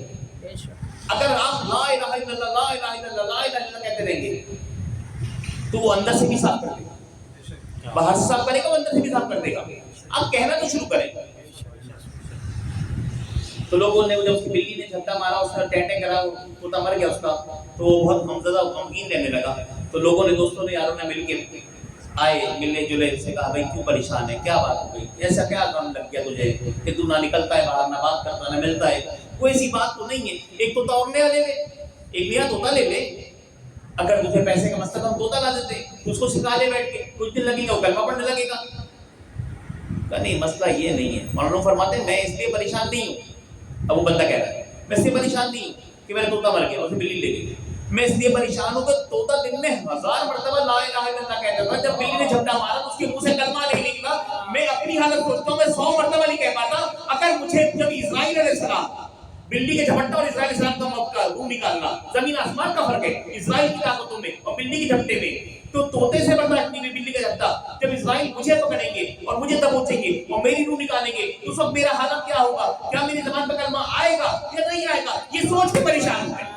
اگر آپ لا الہ الا اللہ لا الہ الا اللہ لا الہ الا اللہ کہتے رہیں گے تو وہ اندر سے بھی صاف کر دے گا, باہر سے صاف کرے گا, وہ اندر سے بھی صاف کر دے گا. آپ کہنا تو شروع کریں. تو لوگوں نے جب اس کی بلی نے جھپٹا مارا, اس نے ٹینٹے کرا, طوطا مر گیا اس کا, تو وہ بہت غمزدہ و غمگین رہنے لگا. تو لوگوں نے, دوستوں نے, یاروں نے مل کے آئے, ملنے جلے, سے کہا بھائی کیوں پریشان ہے, کیا بات ہو گئی, ایسا کیا کام لگ گیا تجھے کہ تو نہ نکلتا ہے باہر, نہ بات کرتا, نہ ملتا ہے. کوئی ایسی بات تو نہیں ہے, ایک طوطا اور نیا لے لے, ایک نیا طوطا لے لے. اگر تجھے پیسے کا مسئلہ ہم طوطا لا دیتے, اس کو سکھا لے بیٹھ کے, کچھ دن لگے گا وہ کلمہ پڑھنے لگے گا. کہ نہیں مسئلہ یہ نہیں ہے. مولانا فرماتے ہیں میں اس لیے پریشان نہیں ہوں. اب وہ بندہ کہہ رہا ہے میں اس لیے پریشان نہیں ہوں کہ میرا طوطا مر گیا اور پھر بلی لے گئی. میں اس لیے پریشان ہوں کہ طوطا دن میں 1000 مرتبہ لا الہ الا اللہ کہتا تھا, جب بلی نے جھپٹا مارا تو اس کے منہ سے کلمہ نہیں نکلا. میں اپنی حالت سوچتا ہوں میں 100 مرتبہ نہیں کہہ پاتا. اگر مجھے جب اسرائیل علیہ السلام, بلی کے جھپٹا اور اسرائیل علیہ السلام کا موت کا روح نکالنا, زمین آسمان کا فرق ہے اسرائیل کی طاقتوں میں اور بلی کے جھپٹے میں, تو طوطے سے برداشت نہیں ہوئی بلی کا جھپٹا. جب اسرائیل مجھے پکڑیں گے اور مجھے دبوچیں گے اور میری روح نکالیں گے تو اس وقت میرا حالت کیا ہوگا؟ کیا میری زبان پہ کلمہ آئے گا یا نہیں آئے گا؟ یہ سوچ کے پریشان ہے.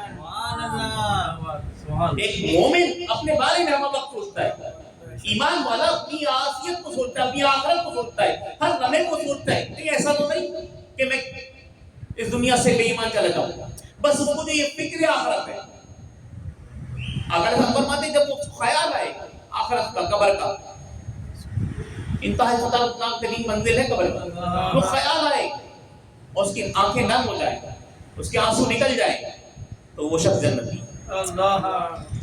ایک مومن اپنے بارے میں ہر وقت سوچتا ہے. ایمان والا اپنی عافیت کو سوچتا ہے, اپنی آخرت کو سوچتا ہے, ہر لمحے کو سوچتا ہے. تو ایسا تو نہیں کہ میں اس دنیا سے بے ایمان چلا جاؤں, بس اس کو جو یہ فکر آخرت ہے. اگر ہم فرماتے ہیں جب وہ خیال آئے آخرت کا, قبر کا, انتہائی خطرناک ترین منزل ہے قبر کا, وہ خیال آئے اور اس کی آنکھیں نم ہو جائیں, اس کے آنسو نکل جائیں, تو وہ شخص جنتی ہے.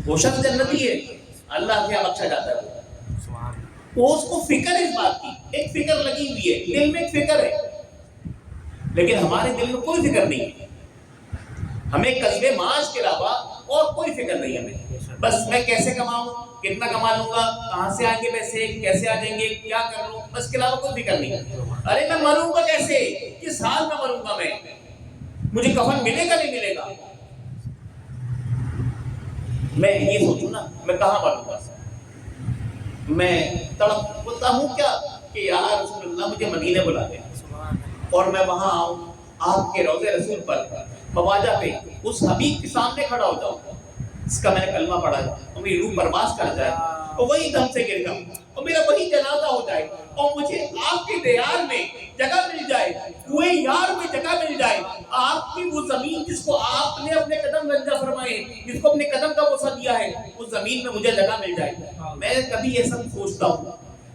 وہ شخص جنتی ہے, اللہ کے یہاں بخشا جاتا ہے. وہ اس کو فکر ہے اس بات کی, ایک فکر لگی ہوئی ہے, دل میں ایک فکر ہے. لیکن ہمارے دل میں کوئی فکر نہیں ہے. ہمیں کسب معاش کے علاوہ اور کوئی فکر نہیں. ہمیں بس میں کیسے کماؤں، کتنا کما لوں گا، کہاں سے آئیں گے پیسے، کیسے آ جائیں گے، کیا کر لوں، بس کے علاوہ کوئی فکر نہیں۔ ارے میں مروں گا کیسے، کس حال میں مروں گا میں، مجھے کفن ملے گا نہیں ملے گا، میں یہ سوچوں نا میں کہاں مروں گا، میں تڑپتا ہوں کیا کہ یا رسول اللہ مجھے مدینے بلا دیں اور میں وہاں آؤں آپ کے روضے رسول پر مواجہ پہ اس حبیب کے سامنے کھڑا ہو جاؤں جس کا میں نے کلمہ پڑھا ہے، اور میری روح پرواز کر جائے اور وہی دم سے گر جاؤں اور میرا وہی جنازہ ہو جائے اور مجھے آپ کے دیار میں جگہ مل جائے، کوئے یار میں جگہ مل جائے، آپ کی وہ زمین جس کو آپ نے اپنے قدم رنجہ فرمائے، جس کو اپنے قدم کا بوسہ دیا ہے، اس زمین میں مجھے جگہ مل جائے۔ میں کبھی یہ سب سوچتا ہوں،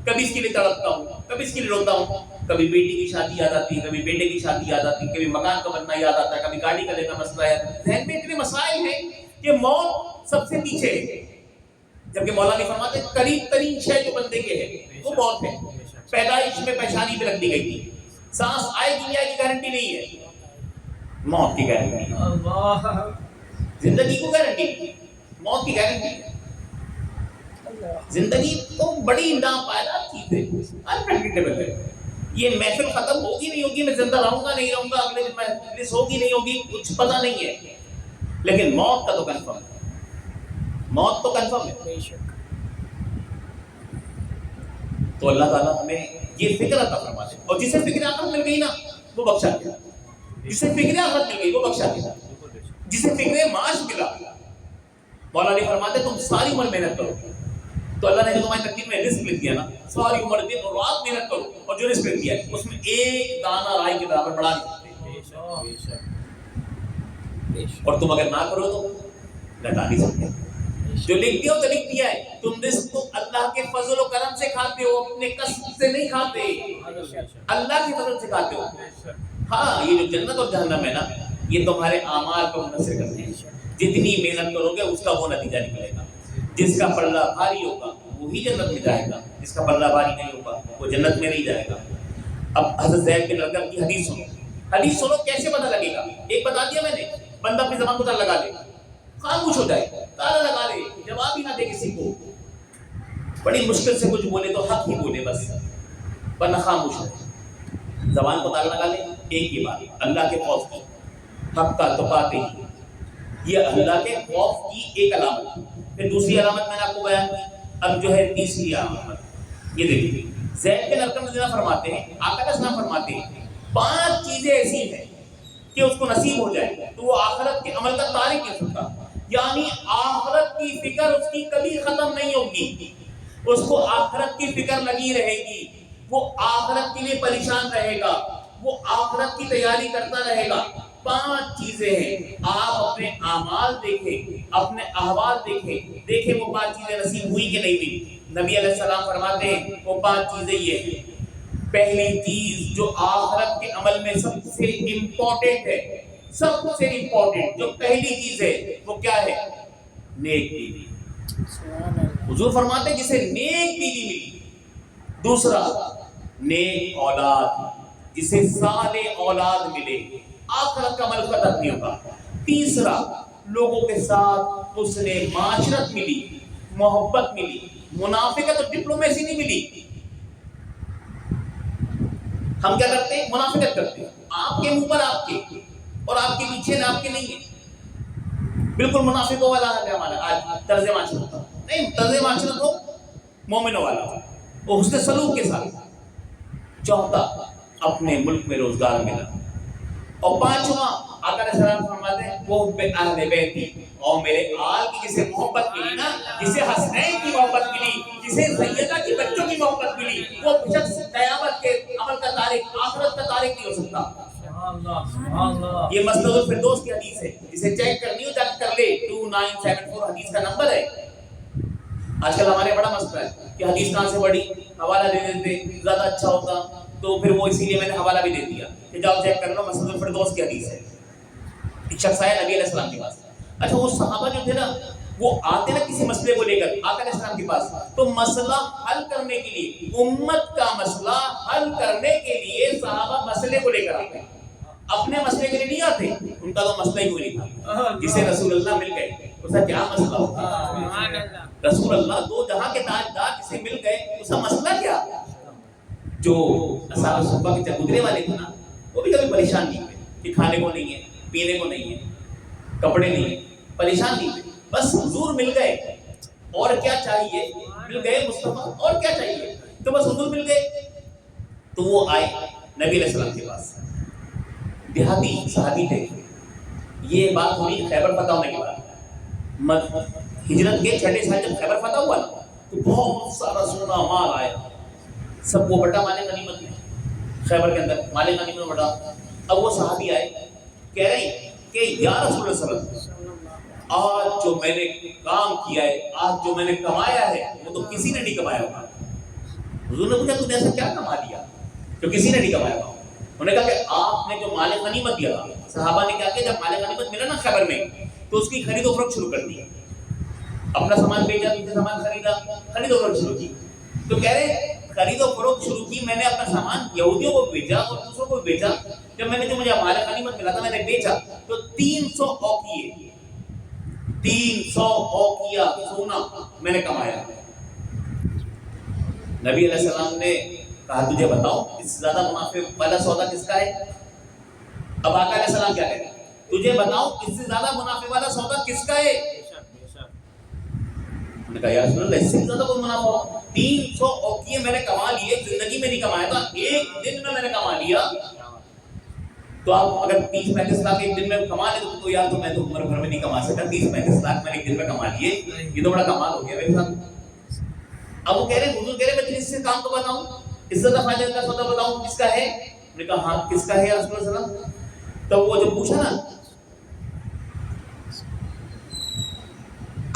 کبھی اس کے لیے تڑپتا ہوں، کبھی اس کے لیے روتا ہوں، کبھی بیٹی کی شادی یاد آتی ہے، کبھی بیٹے کی شادی یاد آتی ہے، کبھی مکان کا بننا یاد آتا ہے، کبھی گاڑی کا لینا مسئلہ ہے، ذہن میں اتنے مسائل ہیں کہ موت سب سے پیچھے ہے، جبکہ مولا نے فرماتے ہیں قریب ترین شے جو بندے کے ہے وہ موت ہے۔ پیدائش میں پیشانی پہ رکھ دی گئی تھی، سانس آئے دنیا کی گارنٹی نہیں ہے، موت کی گارنٹی، زندگی کو گارنٹی نہیں، موت کی گارنٹی ہے۔ زندگی تو بڑی ناپائیدار چیز ہے، انپریڈکٹیبل ہے، یہ محفل ختم ہوگی نہیں ہوگی، میں زندہ رہوں گا نہیں رہوں گا، اگلے دن مجلس ہوگی نہیں ہوگی، کچھ پتہ نہیں ہے، لیکن موت کا تو کنفرم ہے، موت تو کنفرم ہے۔ تو اللہ تعالیٰ ہمیں یہ فکر عطا فرما دے، اور جسے فکر آخرت مل گئی نا وہ بخشا گیا، جسے فکر آخرت مل گئی وہ بخشا گیا، جسے فکر معاش ملا، مولا علی فرماتے تم ساری عمر محنت کرو، تو اللہ نے جو تمہاری تقدیر میں رزق لکھ دیا نا، ساری عمر دن اور رات محنت کرو، اور جو رزق لکھ دیا ہے اس میں ایک دانہ رائی کے برابر بڑھا نہیں سکتے، اور تم اگر نہ کرو تو گھٹا نہیں سکتے، جو لکھ دیا تو لکھ دیا ہے، تم رزق تو اللہ کے فضل و کرم سے کھاتے ہو، اپنے کسب سے نہیں کھاتے، اللہ کے فضل سے کھاتے ہو۔ ہاں یہ جو جنت اور جہنم ہے نا یہ تمہارے اعمال کو منحصر کرتے ہیں، جتنی محنت کرو گے اس کا وہ نتیجہ نکلے گا، جس کا پلہ بھاری ہوگا وہی جنت میں جائے گا، جس کا پلہ بھاری نہیں ہوگا وہ جنت میں نہیں جائے گا۔ اب حضرت زید بن ارقم کی حدیث سنو، حدیث سنو کیسے پتہ لگے گا، ایک بتا دیا میں نے، بندہ اپنی زبان کو تالا لگا لے، خاموش ہو جائے، تالا لگا لے، جواب ہی نہ دے کسی کو، بڑی مشکل سے کچھ بولے تو حق ہی بولے بس، ورنہ خاموش ہو، زبان کو تالا لگا لے، ایک ہی بات، اللہ کے خوف کی، حق کا تقاتے ہی، یہ اللہ کے خوف کی ایک علامت۔ پھر دوسری علامت میں نے آپ کو بیان کی، اب جو ہے تیسری علامت، یہ دیکھیے زید بن ارقم رضی اللہ فرماتے ہیں، آقا کا اسلام فرماتے ہیں 5 چیزیں ایسی ہیں کہ اس کو نصیب ہو جائے تو وہ آخرت کے عمل کا تارک نہیں سکتا، یعنی آخرت کی فکر اس کی کبھی ختم نہیں ہوگی، اس کو آخرت کی فکر لگی رہے گی، وہ آخرت کے لیے پریشان رہے گا، وہ آخرت کی تیاری کرتا رہے گا۔ 5 چیزیں ہیں، آپ اپنے اعمال دیکھیں، اپنے احوال دیکھیں وہ 5 چیزیں نصیب ہوئی کہ نہیں ہوئی۔ نبی علیہ السلام فرماتے ہیں وہ 5 چیزیں یہ ہیں، پہلی چیز جو آخرت کے عمل میں سب سے امپورٹنٹ ہے، سب سے امپورٹنٹ جو پہلی چیز ہے وہ کیا ہے؟ نیک بیوی۔ حضور فرماتے ہیں جسے نیک بیوی ملی، دوسرا نیک اولاد، جسے صالح اولاد ملے، آخرت کا عمل ختم نہیں ہوگا، تیسرا لوگوں کے ساتھ حسن معاشرت ملی، محبت ملی، منافقت اور ڈپلومیسی نہیں ملی۔ ہم کیا کرتے ہیں؟ منافقت کرتے ہیں، آپ کے منہ پر آپ کے اور آپ کے پیچھے آپ کے نہیں ہے، بالکل منافقوں والا ہے ہمارا آج طرز معاشرت، نہیں طرز معاشرت ہو مومنوں والا، وہ حسن سلوک کے ساتھ۔ چوتھا اپنے ملک میں روزگار ملا، اور 5واں آقا علیہ السلام فرماتے ہیں وہ اہل بیتی، اور میرے آل کی جسے محبت ملی نا، جسے حسنین کی محبت ملی، جسے سیدہ کی بچوں کی محبت ملی، وہ شخص قیامت کے عمل کا تارک، آخرت کا تارک نہیں ہو سکتا۔ یہ مسند الفردوس کی حدیث ہے، جسے چیک کرنی ہو جا کر لے، 2974 حدیث کا نمبر ہے۔ آج کل ہمارے بڑا مسئلہ ہے کہ حدیث کہاں سے پڑھی، حوالہ دے دیتے زیادہ اچھا ہوتا، تو پھر وہ اسی لیے میں نے حوالہ بھی دے دیا کہ جاؤ چیک کر لو، مسند الفردوس کی حدیث ہے۔ ایک شخص آیا نبی علیہ السلام کے پاس، اچھا وہ صحابہ جو تھے نا وہ آتے نا کسی مسئلے کو لے کر آقا علیہ السلام کے پاس، تو مسئلہ حل کرنے کے لیے، امت کا مسئلہ حل کرنے کے لیے صحابہ مسئلے کو لے کر آتے ہیں، اپنے مسئلے کے لیے نہیں آتے، ان کا تو مسئلہ ہی کوئی نہیں تھا، جسے رسول اللہ مل گئے، اس کا کیا مسئلہ ہوگا؟ رسول اللہ دو جہاں کے تاجدار جسے مل گئے اس کا مسئلہ کیا؟ جو اصحاب صفہ کے چبوترے والے تھے نا وہ بھی کبھی پریشان نہیں ہوئے کہ کھانے کو نہیں ہے، پینے کو نہیں ہے، کپڑے نہیں ہیں، پریشان نہیں ہوئے، بس حضور مل گئے اور کیا چاہیے، مل گئے مصطفیٰ اور کیا چاہیے، تو بس حضور مل گئے تو وہ آئے نبی علیہ السلام کے پاس. دیہاتی صحابی تھے. یہ بات ہوئی خیبر فتح ہونے کے بعد. ہجرت کے 6 سال جب خیبر فتح ہوا نا تو بہت سارا سونا مال آیا، سب کو بٹا مال غنیمت میں، خیبر کے اندر مال غنیمت میں بٹا. اب وہ صحابی آئے کہہ رہے ہیں کہ یا رسول اللہ صلی اللہ علیہ وسلم آج جو میں نے کام کیا ہے، آج جو میں نے کمایا ہے وہ تو کسی نے نہیں کمایا ہوگا. حضور نے پوچھا تو نے ایسا کیا کما لیا جو کسی نے نہیں کمایا ہوگا؟ انہوں نے کہا کہ آپ نے جو مال غنیمت دیا تھا. صحابہ نے کیا کیا، جب مال غنیمت ملا نا خیبر میں تو اس کی خرید و فروخت شروع کر دی، اپنا سامان بیچا، دوسرا سامان خریدا، خرید و فروخت شروع کی. تو کہہ رہے خرید و فروخت شروع کی، میں نے اپنا سامان یہودیوں کو بیچا اور دوسروں کو بیچا. جب میں نے جو مجھے مال غنیمت ملا تھا میں نے بیچا تو 300 اوقیے 300 اوقیہ سونا میں نے کمایا. نبی علیہ السلام نے کہا تجھے بتاؤ اس سے زیادہ منافع والا سودا کس کا ہے؟ اب آقا علیہ السلام کیا کہتے ہیں، تجھے بتاؤ اس سے زیادہ منافع والا سودا کس کا ہے؟ میں نے کہا یا رسول اللہ اس سے زیادہ کوئی منافع ہو؟ 300 اوقیے میں نے کما لیے، زندگی میں نہیں کمایا تھا، ایک دن میں نے کما لیا. تو آپ اگر 30-35 لاکھ ایک دن میں کما لیں تو یار تو میں تو عمر بھر میں نہیں کما سکتا، 30-35 لاکھ میں ایک دن میں کما لیے، یہ تو بڑا کمال ہو گیا میرے ساتھ. اب وہ کہہ رہے ہیں، حضور کہہ رہے ہیں میں تجھے اس سے کام کو بتاؤں، اس سے زیادہ فائدہ کا سودا بتاؤں کس کا ہے؟ میں نے کہا ہاں کس کا ہے یا رسول اللہ صلی اللہ علیہ وسلم؟ تب وہ جب پوچھا نا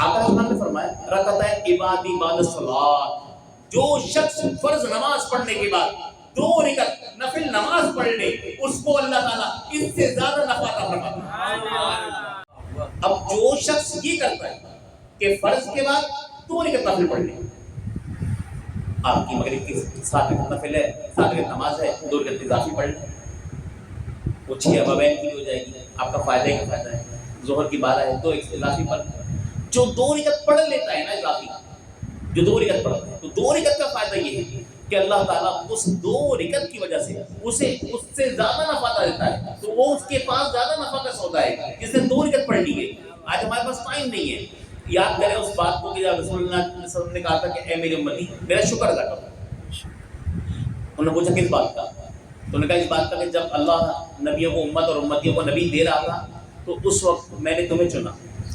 آقا رحمان نے فرمایا رکعتین عبادی بعد الصلاۃ، جو شخص فرض نماز پڑھنے کے بعد 2 رکعت نفل نماز پڑھ لے اس کو اللہ تعالیٰ اس سے زیادہ نفع عطا فرماتا ہے. اب جو شخص یہ کرتا ہے کہ فرض کے بعد 2 رکعت نفل پڑھ لے، آپ کی مغرب کی 7 رکعت نفل ہے، 7 رکعت نماز ہے، 2 رکعت اضافی پڑھ لیں، وہ 6 ابوین کی ہو جائے گی، آپ کا فائدہ ہی فائدہ ہے. ظہر کی 12 ہے تو ایک اضافی پڑھ لیں. جو 2 رکعت پڑھ لیتا ہے نا اضافی، جو 2 رکعت پڑھتا ہے تو 2 رکعت کا فائدہ یہ ہے کہ اللہ تعالیٰ اس 2 رکعت کی وجہ سے اسے اس سے زیادہ نفع دیتا ہے. تو وہ اس کے پاس زیادہ نفع کا سودا ہے جس نے 2 رکعت پڑھ لی ہے. آج ہمارے پاس ٹائم نہیں ہے. یاد کریں اس بات کو کہ جب رسول اللہ صلی اللہ علیہ وسلم نے کہا تھا کہ اے میری امتی میرا شکر ادا کرو. انہوں نے پوچھا کس بات کا؟ تو انہوں نے کہا اس بات کا کہ جب اللہ نبیوں کو امت اور امتیوں کو نبی دے رہا تھا تو اس وقت میں نے تمہیں چنا.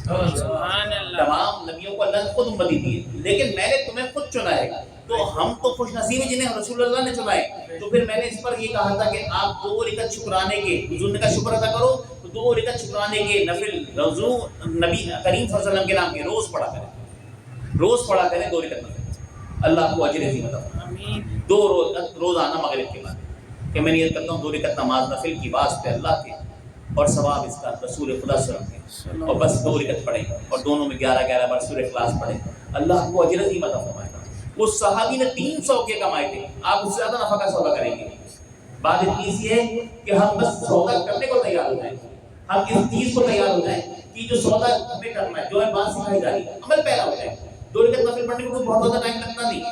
تمام نبیوں کو اللہ نے خود امتی دی ہے لیکن میں نے تمہیں خود چنا ہے. تو ہم تو خوش نصیب ہیں جنہیں رسول اللہ نے چنا ہے. تو پھر میں نے اس پر یہ کہا تھا کہ آپ 2 رکعت شکرانے کے، حضور نے کہا شکر ادا کرو تو 2 رکعت شکرانے کے نفل رضو نبی کریم صلی اللہ علیہ وسلم کے نام کے روز پڑھا کریں، روز پڑھا کریں 2 رکعت نفل. اللہ کو اجر عظیم عطا فرمائے. 2 روزانہ مغرب کے بعد کہ میں نیت کرتا ہوں 2 رکعت نماز نفل کی واسطے اللہ کے اور ثواب اس کا رسول خدا صلی اللہ علیہ وسلم کے، اور بس 2 رکعت پڑھیں اور دونوں میں 11 بار سورہ اخلاص پڑھیں. اللہ کو اجر عظیم عطا فرمائے. اس صحابی نے 300 کے کمائے تھے، آپ اس سے زیادہ نفع کا سودا کریں گے. بات اتنی سی ہے کہ ہم بس سودا کرنے کو تیار ہو جائیں، ہم اس چیز کو تیار ہو جائیں کہ جو سودا ہمیں کرنا ہے، جو ہے بات سکھائی جا رہی ہے، عمل پیدا ہو جائے. 2 رکعت نفل پڑھنے کو بہت زیادہ ٹائم لگتا نہیں،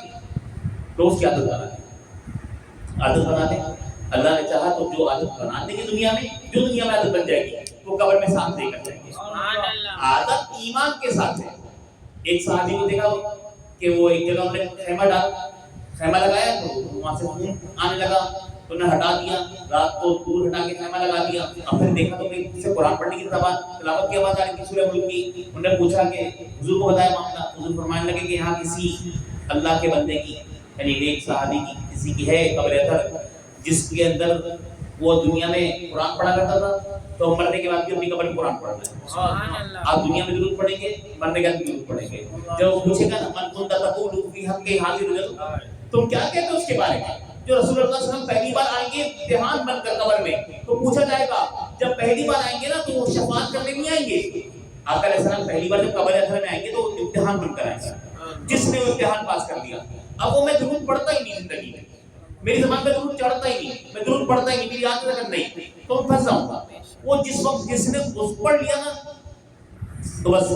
روز کی عادت بنا دیں، عادت بنا دیں. اللہ نے چاہا تو جو عادت بنا دیں گے دنیا میں، جو دنیا میں عادت بن جائے گی وہ قبر میں ساتھ دے کر جائیں گے. عادت ایمان کے ساتھ ہے. ایک صحابی کو دیکھا کہ وہ ایک جگہ انہوں نے خیمہ لگایا تو وہاں سے خون آنے لگا، انہوں نے ہٹا دیا، رات کو دور ہٹا کے خیمہ لگا دیا. اب پھر دیکھا تو کہ قرآن پڑھنے کی تلاوت کی آواز آ رہی تھی سورہ ملک کی. انہوں نے پوچھا کہ حضور کو بتایا معاملہ. حضور فرمانے لگے کہ یہاں کسی اللہ کے بندے کی یعنی ایک صحابی کی کسی کی ہے قبر اثر جس کے اندر وہ دنیا میں قرآن پڑھا کرتا تھا تو مرنے کے بعد بھی اپنی قبر میں قرآن پڑھنا ہے. آپ دنیا میں درود پڑھیں گے، مرنے کے بعد درود پڑھیں گے. جب وہ پوچھے گا نا من کنت تقول فی حق حاضر رجل، تم کیا کہتے ہو اس کے بارے میں جو رسول اللہ صلی اللہ علیہ وسلم پہلی بار آئیں گے امتحان بن کر قبر میں تو پوچھا جائے گا. جب پہلی بار آئیں گے نا تو وہ شفاعت کرنے نہیں آئیں گے. آقا علیہ السلام پہلی بار جب قبر اثر میں آئیں گے تو امتحان بن کر آئیں گے. جس نے وہ امتحان پاس کر لیا اب وہ میں درود پڑھتا ہی نہیں زندگی میں، میری زبان پہ درود چڑھتا ہی نہیں، میں درود پڑھتا ہی نہیں، میری یاد تک نہیں، تو میں پھنس جاؤں گا. وہ جس وقت جس نے اس پڑھ لیا نا تو بس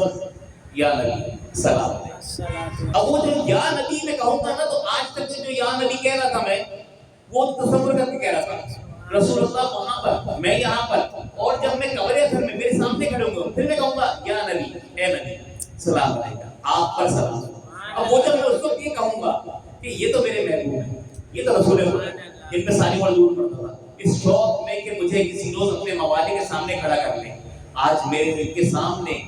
یا نبی سلام علیکم. اب وہ جو یا نبی میں کہوں گا نا، تو آج تک جو یا نبی کہہ رہا تھا میں، وہ تصور کر کے کہہ رہا تھا رسول اللہ وہاں پر، میں یہاں پر، اور جب میں قبر اطہر میں میرے سامنے کھڑے ہوں گے پھر میں کہوں گا یا نبی، اے نبی سلام علیکم، آپ پر سلام. اب وہ جب میں اس وقت یہ کہوں گا کہ یہ تو میرے محبوب ہیں، یہ تو رسول اللہ ہیں، ان پہ ساری مردود پڑتا تھا اس شوق میں کہ مجھے کسی روز اپنے موالے کے سامنے کھڑا کر لیں. آج میرے دل کے سامنے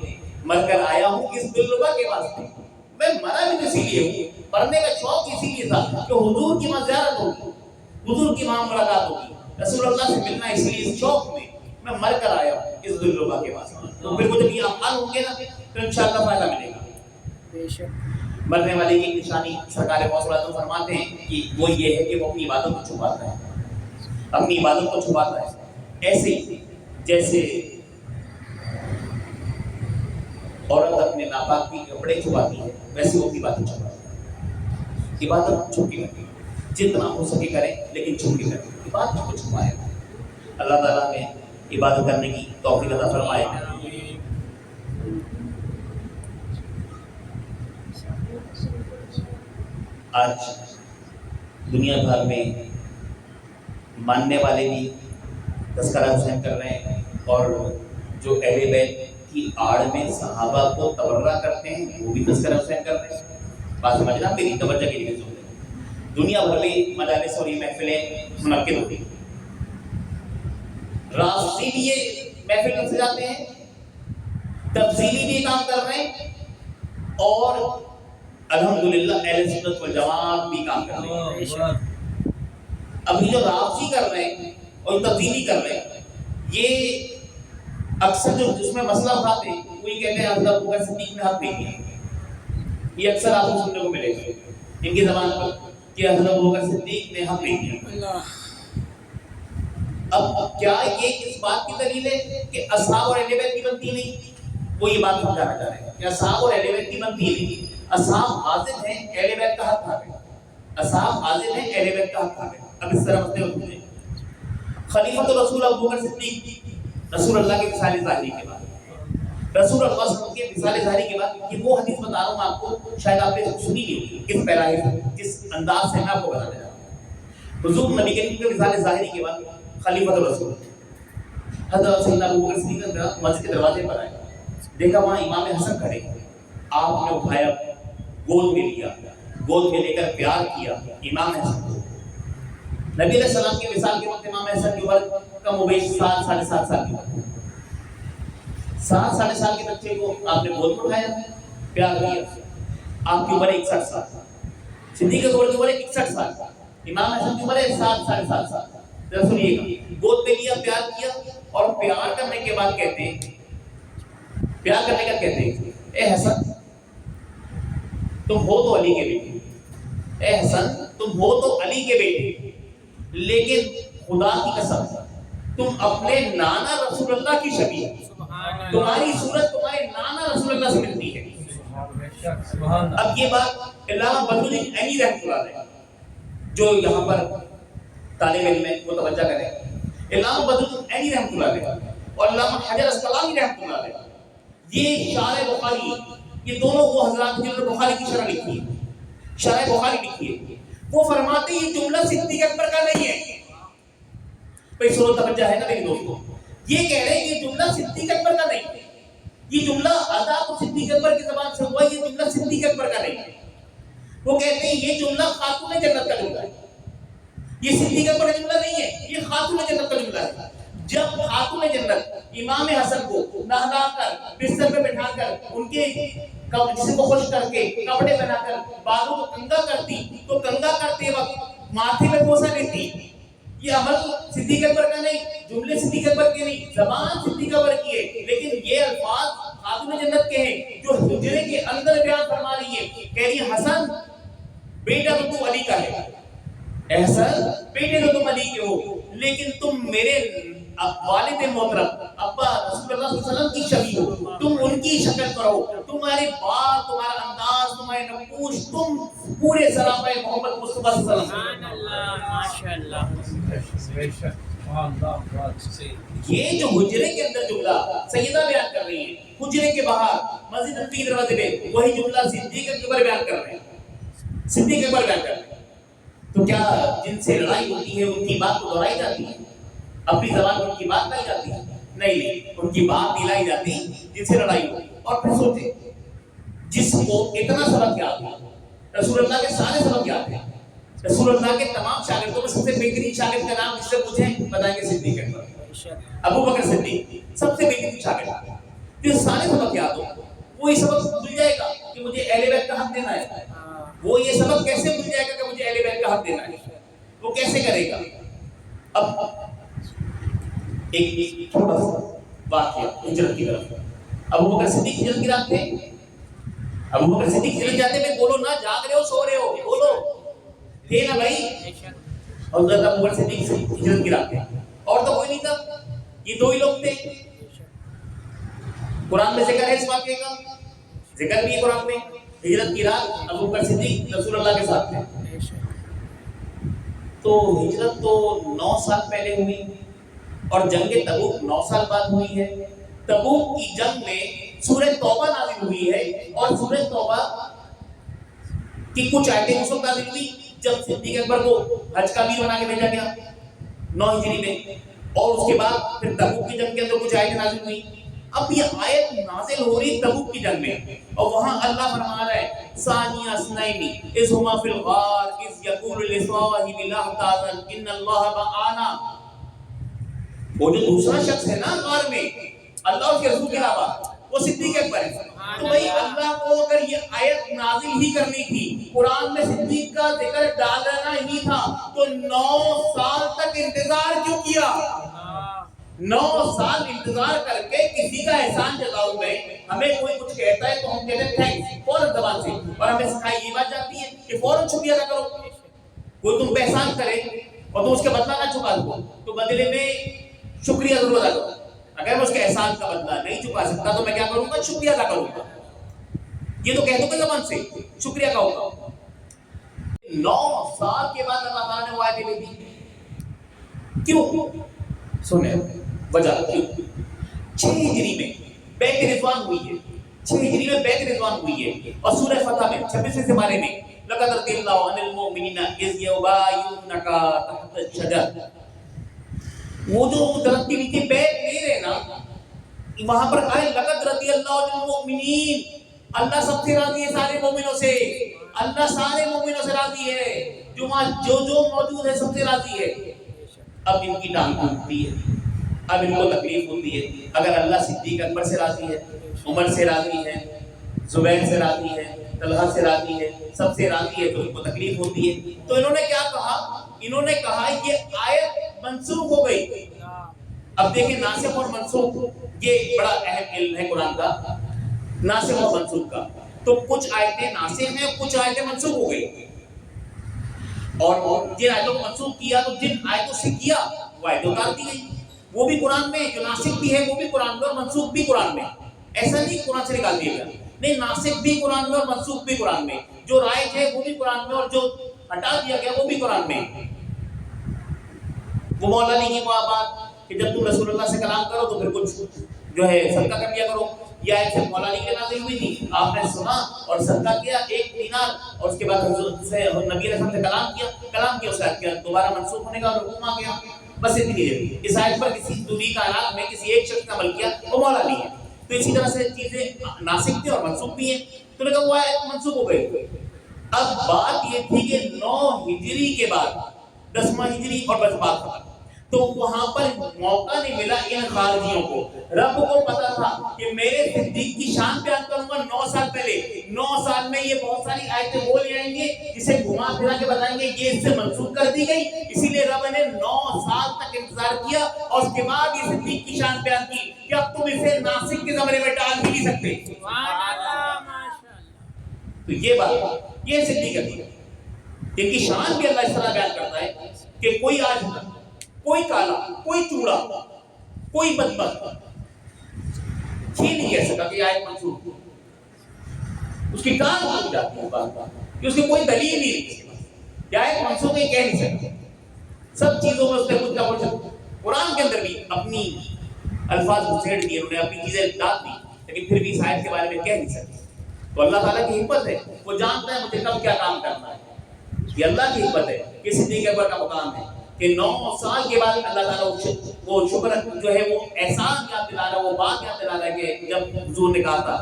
مر کر آیا ہوں اس دلربا کے واسطے. میں مرا بھی اسی لیے ہوں، پڑھنے کا شوق اسی لیے تھا کہ حضور کی وہاں زیارت ہوگی، حضور کی وہاں ملاقات ہوگی، رسول اللہ سے ملنا، اس لیے اس شوق میں مر کر آیا ہوں اس دلربا کے واسطے. تو پھر وہ جب یہ اعمال ہوں گے نا تو انشاءاللہ فائدہ ملے گا. بے شک مرنے والے کی نشانی سرکار موصول فرماتے ہیں کہ وہ یہ ہے کہ وہ اپنی عبادت کو چھپاتا ہے، اپنی عبادت کو چھپاتا ہے. ایسے جیسے عورت اپنے ناپاکی کپڑے چھپاتی ہے، ویسے وہ اپنی باتیں چھپاتی ہے. عبادت چھپ کے کریں، جتنا ہو سکے کریں لیکن چھپ کے کریں، عبادت کو چھپائے. اللہ تعالیٰ نے عبادت کرنے کی توفیق عطا فرمائے. آج دنیا بھر میں ماننے والے بھی تذکرہ حسین کر رہے ہیں، اور جو اہل بیت کی آڑ میں صحابہ کو تبرہ کرتے ہیں وہ بھی تذکرہ حسین کر رہے ہیں. بات سمجھنا، میری توجہ کے لیے سن رہے. دنیا بھر میں مجالس اور یہ محفلیں منعقد ہوتی ہیں. رافضی بھی یہ محفل میں سجاتے ہیں، تفصیلی بھی کام کر رہے ہیں، اور الحمدللہ اہل سنت والجماعت بھی کام کر رہے ہیں. ابھی جو رافضی کر رہے ہیں اور تبدیلی کر رہے ہیں، یہ اکثر جو جس میں مسئلہ اٹھاتے ہیں وہ یہ کہتے ہیں حضرت ابوبکر صدیق نے حق نہیں دیا. یہ اکثر آپ کو سننے کو ملے گا ان کی زبان پر کہ حضرت ابوبکر صدیق نے حق نہیں دیا. اب کیا یہ اس بات کی دلیل ہے کہ اصحاب اور اہل بیت کی بنتی نہیں؟ وہ یہ بات سمجھانا چاہ رہے ہیں کہ اصحاب اور اہل بیت کی بنتی نہیں. اصحاب حاضر ہیں، اہل بیت کا حق حاضر. اصحاب حاضر ہیں، اہل بیت کا حق حاضر. اب اس طرح مسئلے ہوتے ہیں. خلیفۃ الرسول ابوبکر صدیق رسول اللہ کے وصال ظاہری کے بعد، رسول اللہ صلی اللہ علیہ وسلم کے وصال ظاہری کے بعد، یہ وہ حدیث بتا رہا ہوں آپ کو، شاید آپ نے سنی نہیں ہوگی کس پیراہے سے، جس انداز سے میں آپ کو بتانا چاہ رہا ہوں. حضور نبی کریم کے وصال ظاہری کے بعد خلیفۃ الرسول حضرت سیدنا ابوبکر صدیق مسجد کے دروازے پر آئے، دیکھا وہاں امام حسن کھڑے. آپ نے اٹھایا، گود میں لیا، گود میں لے کر پیار کیا امام حسن کو. نبی علیہ السلام کے وصال کے وقت امام حسن کی عمر کم و بیش 7 ساڑھے 7 سال کی عمر. 7 ساڑھے سال کے بچے کو آپ نے گود میں اٹھایا، پیار کیا. آپ کی عمر 61 سال، صدیق اکبر کی عمر 61 سال، امام حسن کی عمر 7 ساڑھے 7 سال. سنیے، گود پہ لیا، پیار کیا، اور پیار کرنے کے بعد کہتے ہیں، پیار کرنے کا کہتے ہیں، اے حسن تم ہو تو علی کے بیٹے، اے حسن تم ہو تو علی کے بیٹے، لیکن خدا کی قسم تم اپنے نانا رسول اللہ کی شبیہ، تمہاری صورت تمہارے نانا رسول اللہ سے ملتی ہے. اب یہ بات علامہ بدر الدین عینی رحمۃ اللہ علیہ، جو یہاں پر طالب علم ہے وہ توجہ کریں. علامہ بدر الدین عینی رحمۃ اللہ علیہ اور علامہ حجر اسقلانی رحمۃ اللہ علیہ، یہ شارح بخاری، یہ دونوں وہ حضرات جنہوں نے بخاری کی شرح لکھی ہے، شرح بخاری لکھی ہے، وہ فرماتے ہیں یہ جملہ صدیق اکبر کا نہیں ہے. بھائی سنو، توجہ ہے نا میری دوستو، یہ کہہ رہے ہیں یہ جملہ صدیق اکبر کا نہیں ہے، یہ جملہ ادا تو صدیق اکبر کی زبان سے ہوا، یہ جملہ صدیق اکبر کا نہیں ہے. وہ کہتے ہیں یہ جملہ خاتون جنت کا جملہ ہے، یہ صدیق اکبر کا جملہ نہیں ہے، یہ خاتون جنت کا جملہ ہے. جب خاتون جنت امام حسن کو نہلا کر بستر پہ بٹھا کر ان کے جسم کو خوش کر کے کپڑے پہنا کر بالوں کو کنگا کرتی، تو کنگا کرتے وقت ماتھے پہ بوسہ لیتی. یہ عمل صدیق اکبر کا نہیں، جملے صدیق اکبر کے نہیں، زبان صدیق اکبر کی ہے، لیکن یہ الفاظ خاتون جنت کے ہیں جو حجرے کے اندر بیان فرما رہی ہے. کہہ رہی ہے حسن بیٹا تو تم علی کا ہے، حسن بیٹے تو تم علی کے ہو، لیکن تم میرے والد محترم ابا رسول اللہ صلی اللہ علیہ وسلم کی شبیہ ہو، تم ان کی شکل پر ہو، تمہارے بات، تمہارا انداز، تمہارے نقوش، تم پورے سراپے محمد مصطفیٰ صلی اللہ علیہ وسلم. سبحان اللہ، ماشاءاللہ. یہ جو حجرے کے اندر جملہ سیدہ بیان کر رہی ہے، حجرے کے باہر مسجد نبوی کے دروازے پہ وہی جملہ صدیق اکبر بیان کر رہے ہیں، صدیق اکبر بیان کر رہے ہیں. تو کیا جن سے لڑائی ہوتی ہے ان کی بات کو دہرائی جاتی ہے؟ اپنی زبان میں ان کی بات لائی جاتی ہے؟ نہیں، ان کی بات نہیں لائی جاتی جن سے لڑائی ہوتی. اور پھر سوچے جس کو اتنا سبق یاد ہے، رسول اللہ کے سارے سبق یاد ہیں، رسول اللہ کے تمام شاگردوں میں سب سے بہترین شاگرد کا نام جس سے پوچھیں بتائیں گے صدیق اکبر، ابو بکر صدیق سب سے بہترین شاگرد. جو سارے سبق یاد ہو وہ یہ سبق بھول جائے گا کہ مجھے اہل بیت کا حق دینا ہے. وہ یہ سبق کیسے بھول جائے گا کہ مجھے اہل بیت کا حق دینا ہے؟ وہ کیسے کرے گا؟ اب ایک چھوٹا سا واقعہ ہجرت کی طرف. ابو بکر صدیق ہجرت کی رات تھے. ابو بکر صدیق ہجرت جاتے میں بولو نہ جاگ رہے ہو سو رہے ہو، بولو تھے نا بھائی. اور حضرت ابو بکر صدیق ہجرت کی رات تھے اور تو کوئی نہیں تھا، یہ دو ہی لوگ تھے. قرآن میں ذکر ہے اس واقعے کا، ذکر بھی ہے قرآن میں. ہجرت کی رات ابو بکر صدیق رسول اللہ کے ساتھ تھے. تو ہجرت تو 9 سال پہلے ہوئی اور جنگ تبوک 9 سال بعد ہوئی ہے. تبوک کی جنگ میں سورہ توبہ نازل ہوئی ہے اور سورہ توبہ کی کچھ آیتیں اس وقت نازل ہوئی جب صدیق اکبر کو حج کا امیر بنا کے بھیجا گیا 9 ہجری میں. اور اس کے بعد پھر تبوک کی جنگ کے اندر کچھ آیتیں نازل ہوئی. اب یہ آیت نازل ہو رہی تبوک کی جنگ میں اور وہاں اللہ فرما رہا ہے ثانی اثنین اذ ہما فی الغار اذ یقول لصاحبہ لا تحزن ان اللہ معنا. وہ جو دوسرا شخص ہے نا غار میں اللہ اور اس کے رسول کے علاوہ وہ صدیق اکبر ہے. تو بھائی اللہ کو اگر یہ آیت نازل ہی کرنی تھی، قرآن میں صدیق کا ذکر ڈالنا ہی تھا، تو 9 سال تک انتظار کیوں کیا؟ 9 سال انتظار کر کے کسی کا احسان جتاؤ میں ہمیں کوئی کچھ کہتا ہے تو ہم کہتے ہیں تھینکس فوراً زبان سے. اور ہمیں سکھائی یہ بات جاتی ہے کہ فوراً شکریہ ادا کرو. کوئی تم پہ احسان کرے اور تم اس کے بدلہ نہ چکا دو تو بدلے میں شکریہ ضرور ادا کرو. اگر میں اس کے احسان کا بدلہ نہیں چکا سکتا تو میں کیا کروں گا؟ شکریہ ادا کروں گا. یہ تو کہہ دوں گا زبان سے، شکریہ کا ہوگا. 9 سال کے بعد اللہ تعالیٰ نے وہ آیتیں بھیجی. کیوں؟ سنیں وجہ کیوں. 6 ہجری میں بیعت رضوان ہوئی ہے. 6 ہجری میں بیعت رضوان ہوئی ہے اور سورہ فتح میں 26ویں سپارے میں لقد رضی اللہ عن المؤمنین اذ یبایعونک تحت الشجر. وہ جو درخت کے نیچے بیعت لے رہے نا وہاں پر آئے لقد رضی اللہ عن المؤمنین. اللہ سب سے راضی ہے، سارے مومنوں سے. اللہ سارے مومنوں سے راضی ہے، جو موجود ہے سب سے راضی ہے. اب ان کی ٹانگ ٹوٹتی ہے، اب ان کو تکلیف ہوتی ہے. اگر اللہ صدیق اکبر سے راضی ہے، عمر سے راضی ہے، زبیر سے راضی ہے، طلحہ سے راضی ہے، سب سے راضی ہے تو ان کو تکلیف ہوتی ہے. تو انہوں نے کیا کہا؟ انہوں نے کہا یہ آیت منسوخ ہو گئی. اب دیکھیں ناسخ اور منسوخ یہ بڑا اہم علم ہے قرآن کا، ناسخ اور منسوخ کا. تو کچھ آیتیں ناسخ ہیں، کچھ آیتیں منسوخ ہو گئی. اور جن آیتوں کو منسوخ کیا تو جن آیتوں سے کیا وہ آیتیں اتار دی گئی. وہ بھی قرآن میں، جو ناسخ بھی ہے وہ بھی قرآن میں اور منسوخ بھی قرآن میں. ایسا نہیں قرآن سے نکال دیا گیا، نہیں، ناسخ بھی قرآن میں اور منسوخ بھی قرآن میں. جو رائج ہے وہ بھی قرآن میں اور جو ہٹا دیا گیا وہ بھی قرآن میں. وہ مولا علی کی بات کہ جب تم رسول اللہ سے کلام کرو تو پھر کچھ جو ہے صدقہ کر دیا کرو. یہ آیت سے مولا علی کے نازل ہوئی تھی، آپ نے سنا اور صدقہ کیا 1 دینار اور اس کے بعد حضرت سے نبی علیہ السلام سے کلام کیا اس آیت کے دوبارہ منسوخ ہونے کا حکم آ گیا. بس اتنی دیر اس آیت پر کسی دوری کائنات میں کسی ایک شخص نے عمل کیا وہ مولا علی ہے. تو اسی طرح سے چیزیں ناسخ بھی اور منسوخ بھی ہیں. تو نے کہا وہ آیت منسوخ ہو گئی. اب بات یہ تھی کہ 9 ہجری کے بعد 10واں ہجری اور بس بات ختم. تو وہاں پر موقع نہیں ملا ان خارجیوں کو. رب کو پتا تھا کہ میرے صدیق کی شان بیان کروں گا 9 سال پہلے. 9 سال میں یہ بہت ساری آیتیں بول جائیں گے جسے گھما پھرا کے بتائیں گے یہ اس سے منسوخ کر دی گئی. اسی لیے رب نے 9 سال تک انتظار کیا اور اس کے بعد یہ صدیق کی شان بیان کی کہ اب تم اسے ناسک کے زمرے میں ڈال بھی نہیں سکتے. تو یہ بات یہ صدیق ہے ان کی شان بھی اللہ اس طرح بیان کرتا ہے کہ کوئی آج کوئی کالا، کوئی چوڑا، کوئی بدبخت یہ نہیں کہہ سکا کہ آیت منسوخ. اس کی کان ٹوٹ جاتی ہے بات کہ اس کی کوئی دلیل ہی نہیں کہ آیت منسوخ ہے، کہہ نہیں سکتا. سب چیزوں میں اس نے کچھ نہ کچھ قرآن کے اندر بھی اپنی الفاظ گھسیٹ دیے، انہوں نے اپنی چیزیں ڈال دی. لیکن پھر بھی شاید کے بارے میں کہہ نہیں سکتے. تو اللہ تعالیٰ کی حکمت ہے, وہ جانتا ہے مجھے کب کیا کام کرنا ہے. یہ اللہ کی حکمت ہے کہ صدیق اکبر کا مقام ہے کہ 9 سال کے بعد اللہ تعالیٰ وہ شکر جو ہے وہ احسان یاد دلا رہا ہے, وہ بات یاد دلا رہا ہے کہ جب حضور نے کہا تھا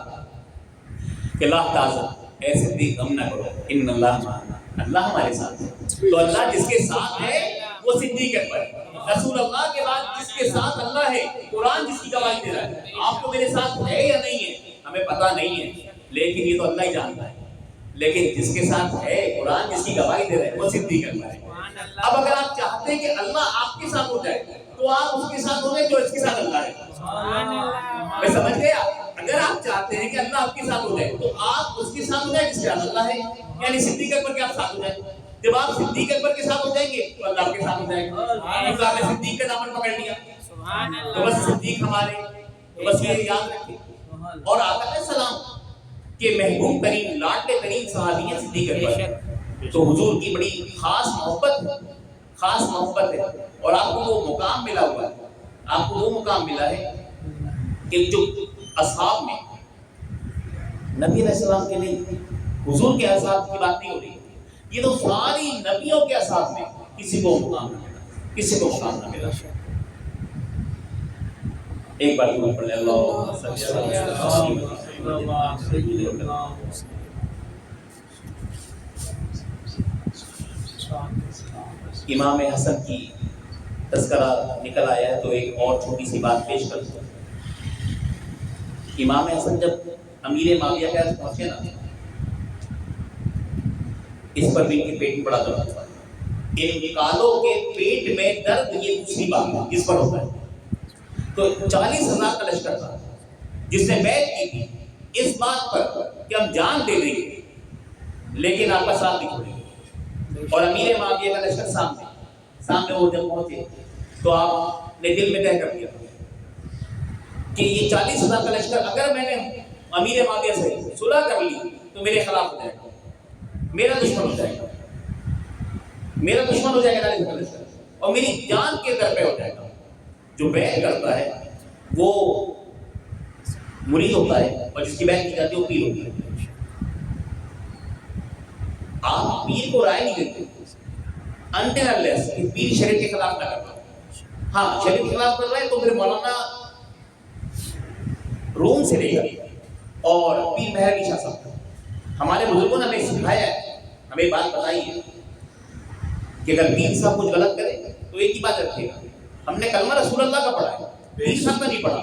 کہ لا تحزن اے صدیق غم نہ کرو ان اللہ معنا, اللہ ہمارے ساتھ ہے. تو اللہ جس کے ساتھ ہے وہ صدیق اکبر ہے. رسول اللہ کے بعد جس کے ساتھ اللہ ہے, قرآن جس کی گواہی دے رہا ہے. آپ کو میرے ساتھ ہے یا نہیں ہے ہمیں پتہ نہیں ہے, لیکن یہ تو اللہ ہی جانتا ہے. لیکن جس کے ساتھ ہے, قرآن جس کی گواہی دے رہا ہے, وہ صدیق اکبر ہے. اب اگر آپ چاہتے ہیں کہ اللہ آپ کے ساتھ ہو جائے تو آپ اس کے ساتھ ہو جائے جو اس کے ساتھ اللہ ہے. میں سمجھ گیا. اگر آپ چاہتے ہیں کہ اللہ آپ کے ساتھ ہو جائے تو آپ اس کے ساتھ ہو جائے جس کے ساتھ اللہ ہے, یعنی صدیق اکبر کے آپ ساتھ ہو جائیں. جب آپ صدیق اکبر کے ساتھ ہو جائیں گے تو اللہ آپ کے ساتھ ہو جائے گا. اللہ نے صدیق کا دامن پکڑ لیا تو بس صدیق ہمارے, تو بس یہ یاد رکھیں. اور آقا علیہ السلام کے محبوب ترین لاڈلے ترین صحابی ہیں صدیق اکبر. تو حضور کی بڑی خاص محبت ہے. اور آپ کو وہ مقام ملا ہوا ہے, آپ کو وہ مقام ملا ہے کہ جو اصحاب میں نبی علیہ السلام کے نہیں, حضور کے اصحاب کی بات نہیں ہو رہی, یہ تو ساری نبیوں کے اصحاب میں کسی کو مقام نہ ملا, کسی کو مقام نہ ملا. ایک بار درود پڑھ لیں اللہ امام حسن کی تذکرہ نکل آیا ہے تو ایک اور چھوٹی سی بات پیش کر دوں. امام حسن جب امیر معاویہ کے پاس پہنچے نا, اس پر بھی ان کے پیٹ میں بڑا درد ہوا. ان کالوں کے پیٹ میں درد یہ دوسری بات ہے اس پر ہوتا ہے. تو 40,000 کا لشکر تھا جس نے بیعت کی تھی اس بات پر کہ ہم جان دے دیں گے لیکن آپ کا ساتھ نہیں چھوڑیں گے. اور امیر معاویہ کا لشکر سامنے وہ جب پہنچے تو آپ نے دل میں طے کر دیا کہ یہ 40,000 کا لشکر اگر میں نے امیر معاویہ سے صلح کر لی تو میرے خلاف ہو جائے گا, میرا دشمن ہو جائے گا, میرا دشمن ہو جائے گا 40,000 کا لشکر, اور میری جان کے در پہ ہو جائے گا. جو بیعت کرتا ہے وہ مرید ہوتا ہے اور جس کی بیعت کی جاتی ہے وہ پیر ہوتا ہے. آپ پیر کو رائے نہیں دیتے until unless کہ پیر شریعت کے خلاف نہ کرتا. ہاں شریعت کے خلاف کر رہا ہے تو پھر مولانا روم سے لے گا اور پیر مہر کی شاہ صاحب. ہمارے بزرگوں نے ہمیں سکھایا ہے, ہمیں بات بتائی ہے کہ اگر پیر صاحب کچھ غلط کرے تو ایک ہی بات رکھے گا, ہم نے کلمہ رسول اللہ کا پڑھا ہے, پیر صاحب کا نہیں پڑھا.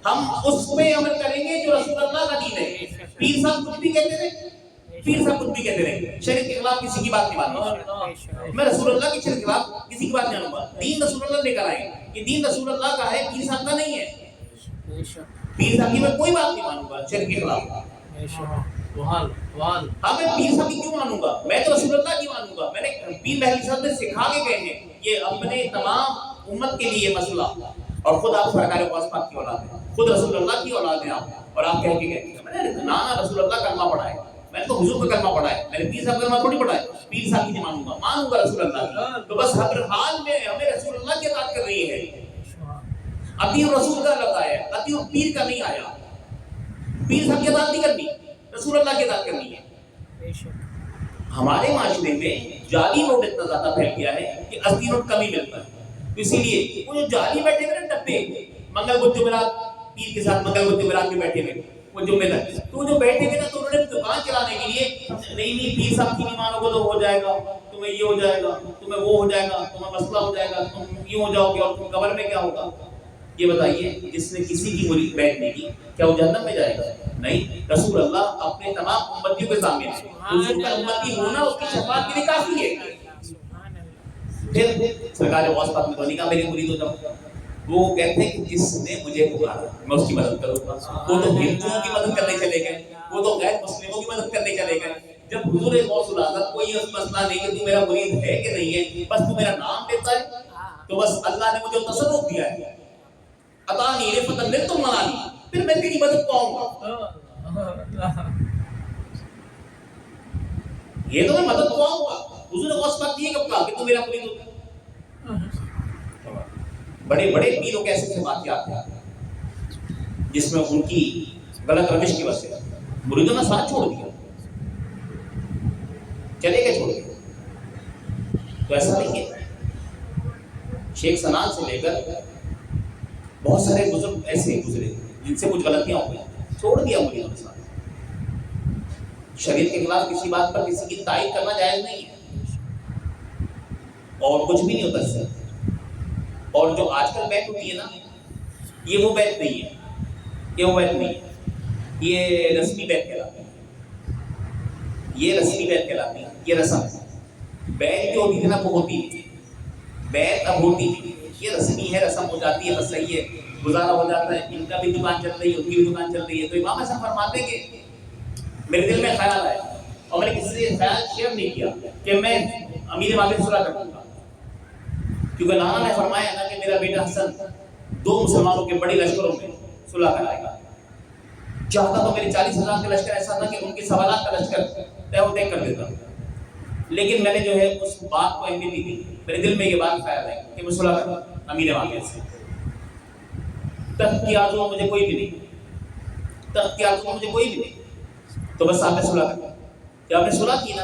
ہم اس پہ عمل کریں گے جو رسول اللہ کا دین ہے. پیر صاحب کچھ بھی کہتے رہے, پیر صاحب کچھ بھی کہتے رہے, شریعت کے خلاف کسی کی بات نہیں مانوں. میں رسول اللہ کی شریعت کے خلاف کسی کی بات نہیں مانوں گا. دین رسول اللہ لے کر آئے, یہ دین رسول اللہ کا ہے, پیر صاحب کا نہیں ہے. پیر صاحب کی میں کوئی بات نہیں مانوں گا شریعت کے خلاف. ہاں میں پیر صاحب کی کیوں مانوں گا, میں تو رسول اللہ کی مانوں گا. میں نے پیر مہدی صاحب نے سکھا کے گئے ہیں, یہ اپنے تمام امت کے لیے مسئلہ, اور خود آپ سرکار غوث پاک کی اولاد ہیں, خود رسول اللہ کی اولاد ہیں آپ, اور آپ کہہ کے گئے میں نے نانا رسول اللہ کلمہ پڑھا ہے, میں نے تو حضور کا کلمہ پڑھا ہے, میں نے پیر صاحب کا کلمہ تھوڑی پڑھا ہے. پیر صاحب کی نہیں مانوں گا رسول اللہ کی. تو بس ہر حال میں ہمیں رسول اللہ کی اطاعت کر رہی ہے. اطیع رسول کا لفظ آیا, اطیع پیر کا نہیں آیا. پیر صاحب کی اطاعت نہیں کرنی, رسول اللہ کی اطاعت کرنی ہے. ہمارے معاشرے میں جعلی نوٹ اتنا زیادہ پھیل گیا ہے کہ اصلی نوٹ کم ہی ملتا ہے. اسی لیے وہ جو جعلی بیٹھے ہوئے نا ڈبے, منگل بدھ جمعرات پیر کے ساتھ منگل بدھ جمعرات میں بیٹھے ہوئے وہ جمعے تک, تو جو بیٹھے ہوئے نا تو انہوں نے دکان چلانے کے لیے نہیں پیر صاحب کی نہیں مانو گے تو ہو جائے گا, تمہیں یہ ہو جائے گا, تمہیں وہ ہو جائے گا, تمہیں مسئلہ ہو جائے گا, تم یوں ہو جاؤ گے, اور تم قبر میں کیا ہوگا. یہ بتائیے جس نے کسی کی مرید بیعت نہیں کی کیا وہ جہنم میں جائے گا؟ نہیں. رسول اللہ اپنے تمام امتیوں کے سامنے ہیں, حضور کا امتی ہونا اس کی شفاعت کے لیے کافی ہے. پھر سرکار غوث پاک میں تو نہیں کہا میری مرید ہو جاؤ. وہ کہتے ہیں کہ جس نے مجھے پکارا میں اس کی مدد کروں گا. وہ تو ہندوؤں کی مدد کرنے چلے گئے, وہ تو غیر مسلموں کی مدد کرنے چلے گئے. جب حضور غوث العظم کو یہ مسئلہ نہیں کہ تو میرا مرید ہے کہ نہیں ہے, بس تو میرا نام لیتا ہے, تو بس اللہ نے مجھے تصرف دیا ہے, عطانی رفعت لتم منانی, پھر میں تیری مدد پاؤں گا. یہ تو میں مدد پاؤں گا. حضور نے غوث پاک یہ کب کہا کہ تو میرا مرید ہوتا ہے. بڑے بڑے پیروں کے ایسے واقعات ہیں جس میں ان کی غلط روش کی وجہ سے مریدوں نے ساتھ چھوڑ دیا، چلے گئے چھوڑ دیا. تو ایسا نہیں ہے. شیخ سنان سے لے کر بہت سارے بزرگ ایسے گزرے جن سے کچھ غلطیاں ہو گئی، چھوڑ دیا مریدوں نے ساتھ. شریعت کے خلاف کسی بات پر کسی کی تائید کرنا جائز نہیں ہے، اور کچھ بھی نہیں ہوتا اس سے. اور جو آج کل بیعت ہوتی ہے نا، یہ وہ بیعت نہیں ہے، یہ وہ بیعت نہیں ہے، یہ رسمی بیعت کہلاتی ہے. یہ رسمی بیعت کہلاتی ہے، یہ رسم. بیعت جو ہوتی تھی نا وہ ہوتی نہیں، بیعت اب ہوتی نہیں. یہ رسمی ہے، رسم ہو جاتی ہے، بس صحیح ہے، گزارا ہو جاتا ہے. ان کا بھی دکان چل رہی ہے، ان کی بھی دکان چل رہی ہے. تو امام حسن فرماتے کہ میرے دل میں خیال آیا اور میں نے کسی سے خیال شیئر نہیں کیا کہ میں امیر معاویہ سے صلح کروں گا، کیونکہ نانا نے فرمایا نا کہ میرا بیٹا حسن 2 مسلمانوں کے بڑی لشکروں میں صلح کرائے گا. چاہتا تو میرے 40,000 کا لشکر ایسا تھا کہ ان کے 1.25 لاکھ کا لشکر طے کر دیتا، لیکن میں نے جو ہے اس بات کو اہمیت دی تھی. میرے دل میں یہ بات خیال ہے کہ میں صلح کروں امیر معاویہ سے. تخت کی آرزو مجھے کوئی بھی نہیں، تخت کی آرزو مجھے کوئی بھی نہیں. تو بس آپ نے صلح کر. جب آپ نے صلح کی نا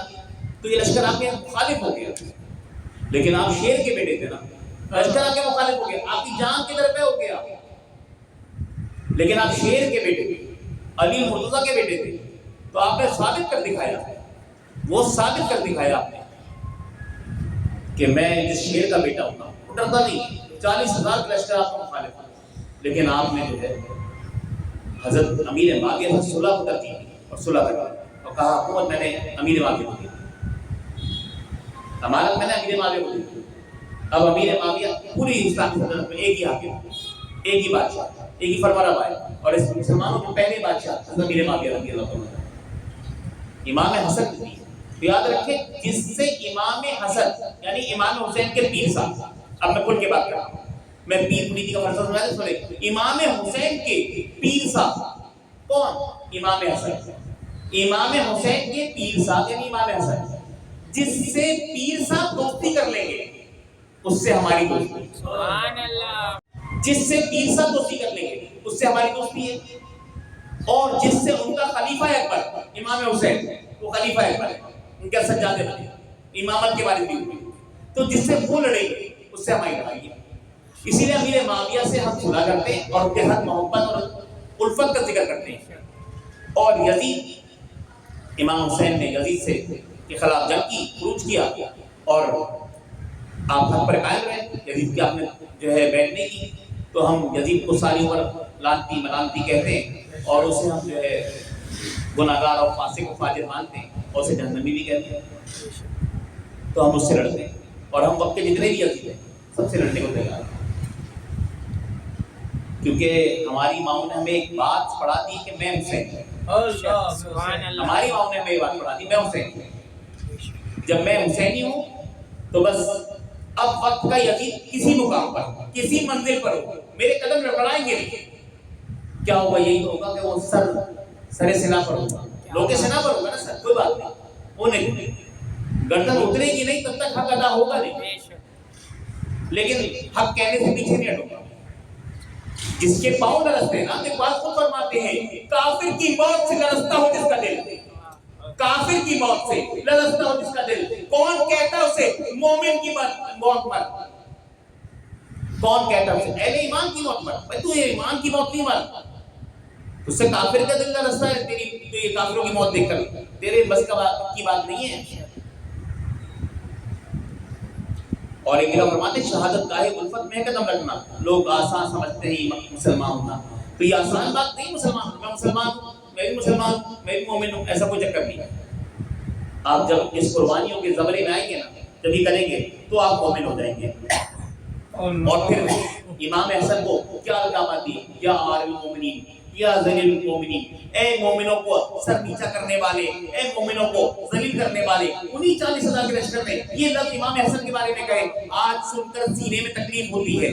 تو یہ لشکر آپ کے مخالف ہو گیا، لیکن آپ شیر کے بیٹے تھے نا، لشکر آپ کے مخالف ہو گیا، آپ کی جان کی طرف ہو گیا، لیکن آپ شیر کے بیٹے تھے، علی مرتضیٰ کے بیٹے تھے. تو آپ نے ثابت کر دکھایا، وہ ثابت کر دکھایا آپ نے کہ میں جس شیر کا بیٹا ہوں نا، وہ ڈرتا نہیں. 40,000 کا لشکر آپ کا مخالف ہے، لیکن آپ نے جو ہے حضرت امیر معاویہ سے صلح کو ترجیح دی اور صلح کر اور کہا حکومت میں نے امیر معاویہ کو دی، امارت میں نے امیر معاویہ کو دی. اب امیر معاویہ پوری اسلامی سلطنت میں ایک ہی حاکم، ایک ہی بادشاہ، ایک ہی فرمانروا ہے، اور اس مسلمانوں کے پہلے بادشاہ حضرت امیر معاویہ رضی اللہ عنہ. امام حسن بھی یاد رکھیں، جس سے امام حسن یعنی امام حسین کے پیر صاحب. اب میں کھل کے بات کر رہا ہوں، میں پیر مریدی کا فلسفہ سمجھا دوں. سنیں، امام حسین کے پیر صاحب کون؟ امام حسن. امام حسین کے پیر صاحب یعنی امام حسن، جس سے پیر صاحب دوستی کر لیں گے اس سے ہماری دوستی. سبحان اللہ. جس سے پیر صاحب دوستی کر لیں گے اس سے ہماری دوستی ہے. اور جس سے ان کا خلیفہ اکبر امام حسین، وہ خلیفہ اکبر ہے، ان کے سجادے بنے، امامت کے بارے میں ہوئی، تو جس سے وہ لڑیں گے اس سے ہماری لڑائی ہے. اسی لیے امیر معاویہ سے ہم صلح کرتے ہیں اور ان کے ساتھ محبت اور الفت کا ذکر کرتے ہیں. اور یزید، امام حسین نے یزید سے کے خلاف جنگ کی، خروج کیا، اور آپ حق پر قائم رہے. یزید کی آپ نے جو ہے بیعت نہیں کی، تو ہم یزید کو ساری عمر لانتی ملامتی کہتے ہیں، اور اسے ہم جو ہے گناہگار اور فاسق و فاجر مانتے ہیں، اور اسے جہنمی بھی کہتے ہیں. تو ہم اس سے لڑتے ہیں، اور ہم وقت کے جتنے بھی یزید ہیں سب سے لڑنے کو تیار ہیں. کیونکہ ہماری ماں نے ہمیں ایک بات پڑھا دی کہ میں حسین ہوں. ہماری ماں نے ہمیں ایک بات پڑھا دی، میں حسین ہوں. جب میں حسینی ہوں تو بس اب وقت کا یزید کسی مقام پر، کسی منزل پر ہو، میرے قدم لڑکھڑائیں گے نہیں. کیا ہوگا؟ یہی تو ہوگا کہ وہ سر سنا پر ہوگا، لوگ سنا پر ہوگا نا سر، کوئی بات نہیں، وہ نہیں، گردن اترے گی نہیں تب تک حق ادا ہوگا نہیں. لیکن حق کہنے سے پیچھے نہیں ہٹوں گا. جس کے پاؤں لرزتے ہیں نا، کہ بات خود فرماتے ہیں، کافر کی موت سے لرزتا ہو جس کا دل، کافر کی موت سے لرزتا ہو جس کا دل. کون کہتا ہے اسے مومن کی موت مر؟ کون کہتا ہے اسے اہل ایمان کی موت مر؟ بھائی تو یہ ایمان کی موت نہیں مر، اس سے کافر کا دل لرزتا ہے تیری کافروں کی موت دیکھ کر، تیرے بس کی بات نہیں ہے. اور ایک جگہ فرماتے ہیں شہادت گاہ الفت میں قدم رکھنا. لوگ آسان سمجھتے ہیں مسلمان ہونا، تو یہ آسان بات نہیں. مسلمان میں مسلمان ہوں، میں بھی مسلمان ہوں، میں بھی مومن ہوں، ایسا کوئی چکر نہیں. آپ جب اس قربانیوں کے زمرے میں آئیں گے نا، جب یہ کریں گے تو آپ مومن ہو جائیں گے. اور پھر امام حسن کو کیا القابات دی؟ یا عالم المومنین، یا ذلیل المومنین، اے مومنوں کو سر نیچا کرنے والے، اے مومنوں کو ذلیل کرنے والے. انہی 40,000 کے لشکر میں یہ لفظ امام حسن کے بارے میں کہے. آج سن کر سینے میں تکلیف ہوتی ہے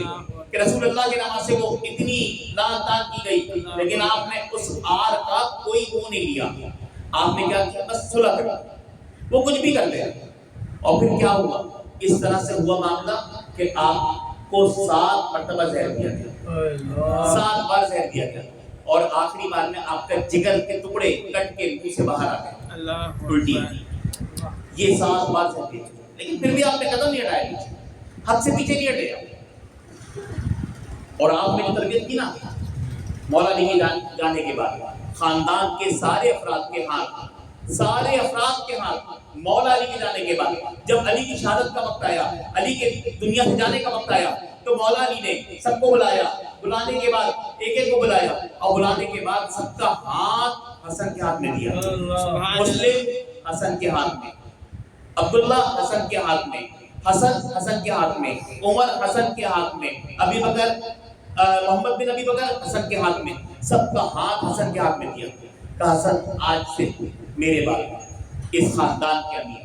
کہ رسول اللہ کے نام سے وہ اتنی لعن طعن کی گئی، لیکن آپ نے اس آر کا کوئی وہ نہیں لیا. آپ نے کیا کیا؟ بس صلح کرا. وہ کچھ بھی کر لے. اور پھر کیا ہوا؟ اس طرح سے ہوا معاملہ کہ آپ کو 7 مرتبہ زہر دیا گیا، 7 بار زہر دیا گیا. اور آخری بار میں آپ کا جگر کے ٹکڑے کٹ کے منہ سے باہر آ گئے الٹی. یہ 7 بار سے، لیکن پھر بھی آپ نے قدم نہیں ہٹایا پیچھے، حد سے پیچھے نہیں ہٹے آپ. اور آپ نے جو تربیت کی نا مولا علی کے جانے کے بعد، خاندان کے سارے افراد کے ہاتھ مولا علی کے جانے کے بعد جب علی کی شہادت کا وقت آیا، علی کے دنیا سے جانے کا وقت آیا، تو مولا علی نے سب کو بلایا. بلانے کے بعد ایک ایک کو بلایا، اور بلانے کے بعد سب کا ہاتھ حسن کے ہاتھ میں دیا. مسلم حسن کے ہاتھ میں، عبداللہ حسن کے ہاتھ میں، حسن کے ہاتھ میں، عمر حسن کے ہاتھ میں، ابی بکر محمد بن ابی بکر حسن کے ہاتھ میں، سب کا ہاتھ حسن کے ہاتھ میں دیا. کہ حسن آج سے میرے بعد اس خاندان کے امیر،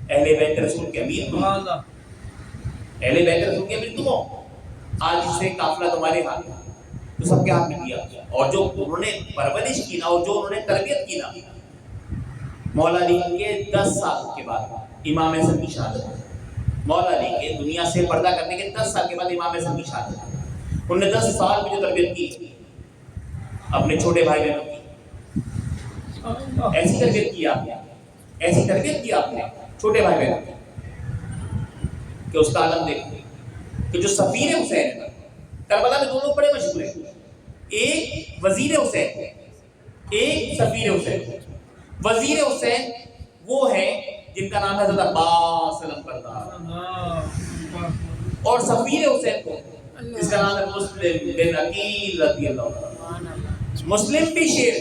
اہل بیت رسول کے امیر تم، اہل بیت رسول کے امیر تم ہو، آج سے قافلہ تمہارے ہاتھ ہے. تو سب کے ہاتھ میں دیا. اور جو انہوں نے پرورش کی نا، اور جو انہوں نے تربیت کی نا، مولا علی کے 10 سال کے بعد امام حسن کی شہادت. مولا علی کے دنیا سے پردہ کرنے کے 10 سال کے بعد امام حسن کی شہادت. انہوں نے 10 سال میں جو تربیت کی اپنے چھوٹے بھائی بہنوں کی، ایسی تربیت کی آپ نے، ایسی تربیت کی آپ نے چھوٹے بھائی بہنوں کی کہ اس کا عالم دیکھو کہ جو سفیر حسین ہے کربلا میں، دونوں بڑے مشہور ہیں، ایک وزیر حسین، ایک سفیر حسین. وزیر حسین وہ ہے جن کا نام ہے حضرت عباس علمبردار، اور سفیر حسین کو جس کا نام ہے مسلم بن عقیل رضی اللہ عنہ. مسلم بھی شیر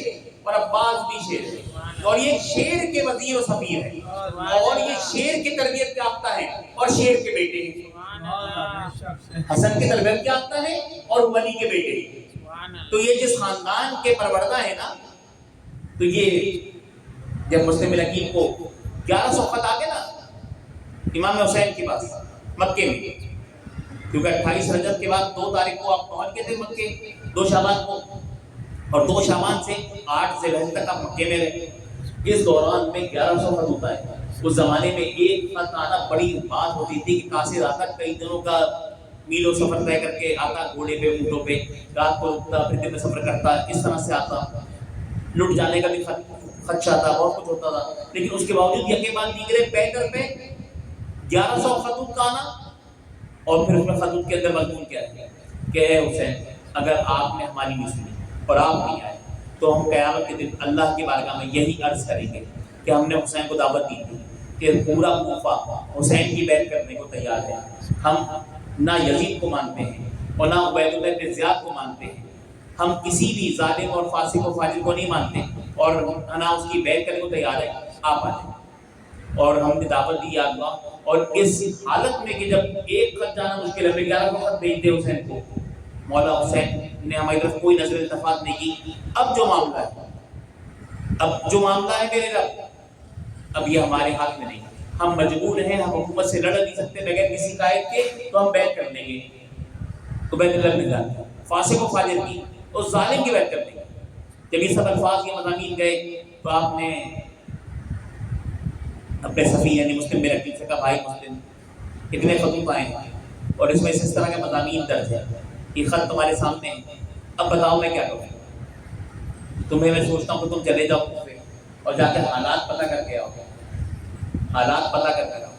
اور عباس بھی شیر، اور یہ شیر کے وزیر و سفیر ہیں، اور یہ شیر کی تربیت یافتہ ہیں، اور شیر کے بیٹے ہیں. حسن کی تربیت یافتہ ہیں اور ولی کے بیٹے ہیں. تو یہ جس خاندان کے پروردہ ہیں نا، تو یہ جب مسلم بن عقیل کو 1100 خط آ گئے نا امام حسین کے پاس مکے میں، کیونکہ 28 رجب کے بعد 2 تاریخ کو آپ پہنچ گئے تھے مکے، 2 شعبان کو، اور 2 شعبان سے 8 ذی الحجہ تک آپ مکے میں رہے. اس دوران میں 1100 خط ہوتا ہے. اس زمانے میں ایک خط آنا بڑی بات ہوتی تھی کہ قاصد آتا کئی دنوں کا میلوں سفر طے کر کے آتا، گھوڑے پہ اونٹوں پہ، رات کو رکتا، پھر دن میں سفر کرتا، اس طرح سے آتا. لٹ جانے کا بھی خدشہ تھا، بہت کچھ ہوتا تھا، لیکن اس کے باوجود یکے بعد دیگرے پے در پہ 1100 خطوط کا آنا. اور پھر اس میں خطوط کے اندر مضمون کیا ہے کہ اے حسین، اگر آپ نے ہماری نہیں سنی اور آپ نہیں آئے تو ہم قیامت کے دن اللہ کی بارگاہ میں یہی عرض کریں گے کہ ہم نے حسین کو دعوت دی تھی کہ پورا کوفہ حسین کی بیعت کرنے کو تیار ہے. ہم نہ یزید کو مانتے ہیں اور نہ عبید اللہ بن زیاد کو مانتے ہیں. ہم کسی بھی ظالم اور فاسق و فاجر کو نہیں مانتے اور نہ اس کی بیعت کرنے کو تیار ہے. آپ آ جائیں. اور ہم نے دعوت دی اللہ، اور اس حالت میں کہ جب ایک خط جانا مشکل ہے، 11 خط بھیج دے حسین کو. مولا حسین نے ہماری طرف کوئی نظر التفات نہیں کی. اب جو معاملہ ہے میرے رب، اب یہ ہمارے ہاتھ میں نہیں. ہم مجبور ہیں، ہم حکومت سے لڑ نہیں سکتے بغیر کسی قائد کے، تو ہم بیعت کر لیں گے. تو بیعت اللہ نے جانا فاسق و فاجر کی، اس ظالم کی بیعت کر لیں گے. جب یہ سب الفاظ یہ مضامین گئے تو آپ نے اپنے سفیر یعنی مسلم بن عقیل سے کہا، بھائی مسلم، اتنے خطوط آئے ہیں اور اس میں اس طرح کے مضامین درج ہے، یہ خط تمہارے سامنے ہے، اب بتاؤ میں کیا کروں. تمہیں میں سوچتا ہوں کہ تم چلے جاؤ پھر اور جا کے حالات پتہ کر کے آؤ، حالات پتہ کر کے آؤ.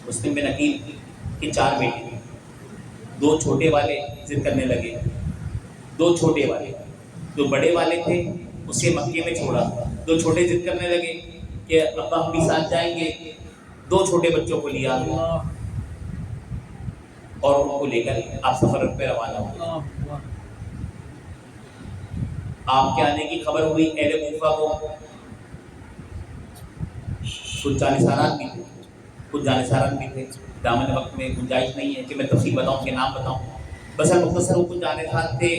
مسلم بن عقیل کے 4 بیٹے تھے. 2 چھوٹے والے ضد کرنے لگے، 2 چھوٹے والے، جو بڑے والے تھے اسے مکے میں چھوڑا. 2 چھوٹے ضد کرنے لگے کہ ابا ہم بھی ساتھ جائیں گے. 2 چھوٹے بچوں کو لیا اور ان کو لے کر آپ سفر پہ روانہ ہوئے. آپ کے آنے کی خبر ہوئی اہل کوفہ کو. کچھ جانشاران بھی تھے، کچھ جانشاران بھی تھے. دامن وقت میں گنجائش نہیں ہے کہ میں تفصیل بتاؤں، کے نام بتاؤں. بس مختصر کچھ جانشار تھے،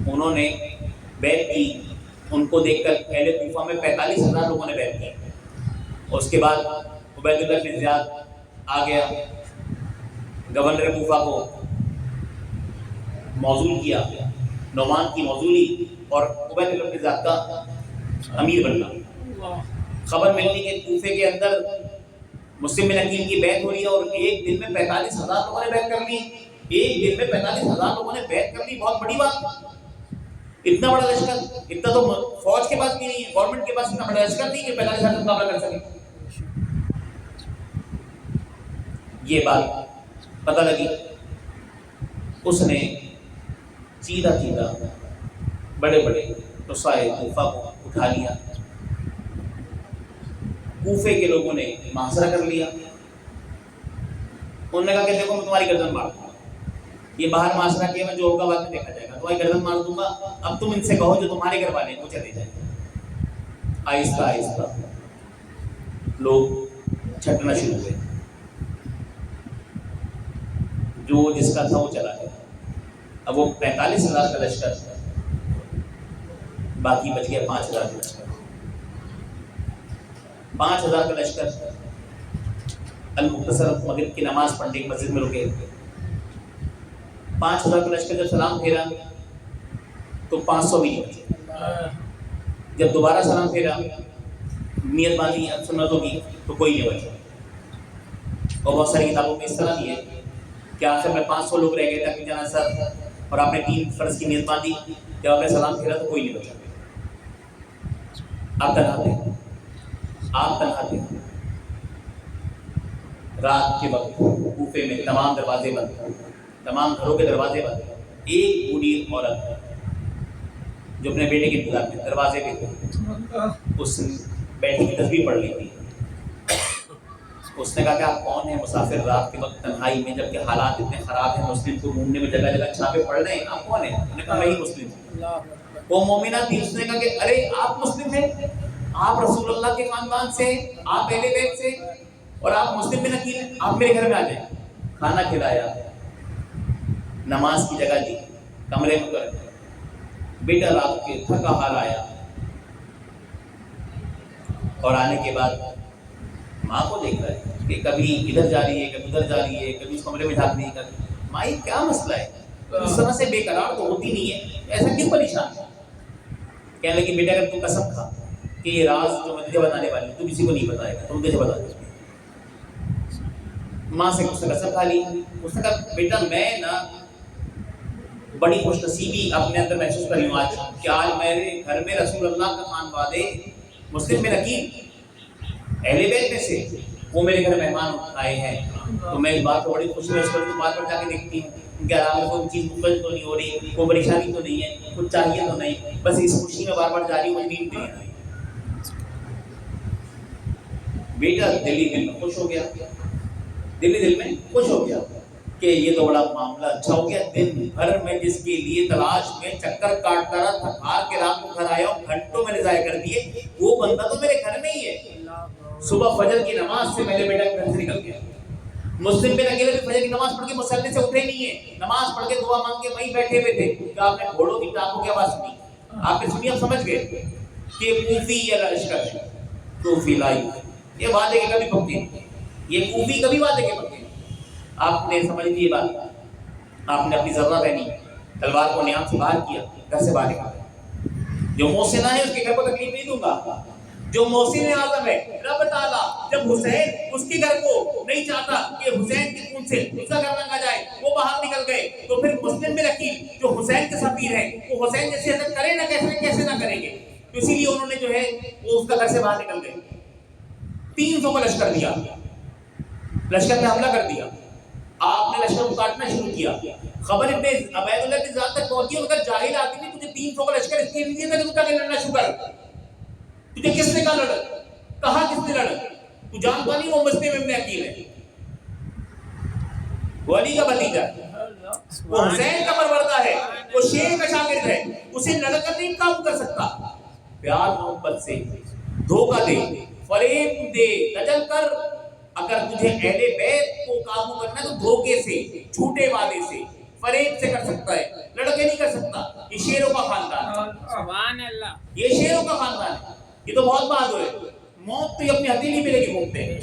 انہوں نے بیعت کی. ان کو دیکھ کر اہل کوفہ میں 45,000 لوگوں نے بیعت کی. اور اس کے بعد عبید اللہ بن زیاد آ گیا، گورنر کوفہ کو موصول کیا، نعمان کی موصولی اور عبید اللہ بن زیاد کا امیر بننا. خبر ملنے کے کوفے کے اندر مسلم بن عقیل کی بیعت ہو رہی ہے اور ایک دن میں 45,000 لوگوں نے بیعت کر لی. ایک دن میں 45,000 لوگوں نے بیعت کر لی، بہت بڑی بات۔ اتنا بڑا لشکر، اتنا تو فوج کے پاس بھی نہیں ہے، گورنمنٹ کے پاس اتنا بڑا لشکر نہیں کہ 45,000 کا مقابلہ کر سکے۔ یہ بات پتہ لگی، اس نے سیدھا سیدھا بڑے بڑے رسائے کوفہ کو اٹھا لیا۔ کوفے کے لوگوں نے محاصرہ کر لیا، انہوں نے کہا کہ دیکھو میں تمہاری گردن مار دوں گا، یہ باہر محاصرہ کیا میں جو ہوگا بعد میں دیکھا جائے گا، تمہاری گردن مار دوں گا، اب تم ان سے کہو جو تمہارے گھر والے ہیں وہ چلے جائیں۔ آہستہ آہستہ لوگ چھٹنا شروع ہوئے، جو جس کا تھا وہ چلا گیا۔ اب وہ 45,000 کا لشکر، باقی بچ گیا 5,000 کا لشکر۔ 5,000 کا لشکر المختصر مغرب کی نماز پڑھنے کی مسجد میں رکے۔ 5,000 کا لشکر جب سلام پھیرا تو 500 بھی نہیں بچے۔ جب دوبارہ سلام پھیرا، نیت باندھی سنتوں کی، تو کوئی نہیں بچا۔ اور بہت ساری کتابوں میں اس طرح بھی ہے کہ آخر میں 500 لوگ رہ گئے تک جنازہ، اور آپ نے 3 فرض کی نیت باندھی، جب آپ نے سلام پھیرا تو کوئی نہیں بچا۔ آپ تنہا تھے، آپ تنہا تھے۔ رات کے وقت کوفے میں تمام دروازے بند، تمام گھروں کے دروازے بند۔ ایک بوڑھی عورت جو اپنے بیٹے کے انتظار میں دروازے پہ تھی، اس بیٹی کی تسبیح پڑھ لی تھی۔ اس نے کہا کہ آپ کون ہیں مسافر، رات کے وقت تنہائی میں، جبکہ حالات اتنے خراب ہیں، مسلم کو ڈھونڈنے میں جگہ جگہ چھاپے پڑ رہے ہیں، آپ کون ہیں؟ انہوں نے کہا میں ہی مسلم ہوں۔ وہ مومنہ تھی، اس نے کہا کہ ارے آپ مسلم ہیں، آپ رسول اللہ کے خاندان سے، آپ اہل بیت سے، اور آپ مسلم میں نکیل ہیں، آپ میرے گھر میں آ جائیں۔ کھانا کھلایا، نماز کی جگہ دی، کمرے میں کر بیٹا رات کے تھکا حال آیا، اور آنے کے بعد ماں کو دیکھ رہا ہے کہ کبھی ادھر جا رہی ہے، کبھی ادھر جا رہی ہے، کبھی اس کمرے میں جھانک رہی ہے، کبھی مائی کیا مسئلہ ہے؟ اس طرح سے بے قرار تو ہوتی نہیں ہے، ایسا کیوں پریشان ہے؟ کہنے لگی بیٹا اگر تو قسم کھا کہ یہ راز جو میں تجھے بتانے والی ہوں تو کسی کو نہیں بتائے گا، تم مجھے بتا دے۔ ماں سے اس نے قسم کھا لی۔ اس نے کہا بیٹا میں نا بڑی خوش نصیبی اپنے اندر محسوس کر رہی ہوں آج کہ آج میرے گھر میں رسول اللہ کا خاندان مسلم میں نکیل اہل بیت میں سے وہ میرے گھر مہمان آئے ہیں، تو میں اس بات کو بڑی خوشی محسوس کرتی ہوں، بار بار جا کے دیکھتی ہوں کہ آرام میں کوئی چیز مفت تو نہیں ہو رہی، کوئی پریشانی تو نہیں ہے، کچھ چاہیے تو نہیں، بس اس خوشی میں بار بار جا رہی ہوں، مجھے نیند نہیں آ رہی۔ بیٹا دلی دل میں خوش ہو گیا، دلی دل میں خوش ہو گیا کہ یہ تو بڑا معاملہ اچھا ہو گیا۔ دن بھر میں جس کے لیے تلاش میں چکر کاٹتا رہا، تھکار کے رات کو گھر آیا اور گھنٹوں میں نے ضائع کر دیے، وہ بندہ تو میرے گھر میں ہی ہے۔ صبح فجر کی نماز سے پہلے بیٹا گھر سے نکل گیا۔ مسلم پہ اکیلے بھی فجر کی نماز پڑھ کے مسلے سے اٹھے نہیں ہے، نماز پڑھ کے دعا مانگ کے وہیں بیٹھے ہوئے تھے کہ آپ نے گھوڑوں کی ٹانگوں کی آواز سنی، آپ نے سنی، آپ سمجھ گئے کہ کوفی یہ لشکر ہے، کوفی لائی، یہ وعدے کے کبھی پکے نہیں، یہ کوفی کبھی وعدے کے پکے نہیں۔ آپ نے سمجھ لی یہ بات، آپ نے اپنی ذرہ پہنی، تلوار کو نیام سے باہر کیا، گھر سے باہر نکالا۔ جو محسن ہے اس کے گھر کو تکلیف نہیں دوں گا، جو محسن اعظم ہے رب تعالیٰ جب حسین اس کے گھر کو نہیں چاہتا کہ حسین کے خون سے اس کا گھر رنگا جائے، وہ باہر نکل گئے، تو پھر مسلم میں رکیل جو حسین کے سفیر ہیں وہ حسین جیسے حضرت کریں نہ کیسے نہ کریں گے، اسی لیے انہوں نے جو ہے وہ اس کا گھر سے باہر نکل گئے۔ 300 کا لشکر دیا، لشکر پہ حملہ کر دیا، آپ نے لشکر کو کاٹنا شروع کیا۔ خبر ابن عبید اللہ کی ذات تک پہنچی، اگر جاہل آدمی نے تجھے 300 کا لشکر اس لیے نہیں دیا تھا کہ تو کیا لڑنا شروع کر، تجھے کس نے کہا لڑ، کہا کس نے لڑ، تو جانتا نہیں وہ مسلم ابن عقیل ہے، وہ علی کا بھتیجا ہے، وہ حسین کا پروردہ ہے، وہ شیر کا شاگرد ہے، اسے لڑ کر نہیں قابو کر سکتا۔ پیار محبت سے دھوکہ دے، فریب دے، دجل کر، اگر تجھے اہل بیت کو قابو کرنا ہے تو دھوکے سے، جھوٹے وعدے سے، فریب سے کر سکتا ہے، لڑکے نہیں کر سکتا۔ یہ شیروں کا خاندان ہے، سبحان اللہ، یہ شیروں کا خاندان ہے، یہ تو بہت بہادر ہے، موت تو یہ اپنی ہتھیلی پہ لے کے گھومتے ہیں،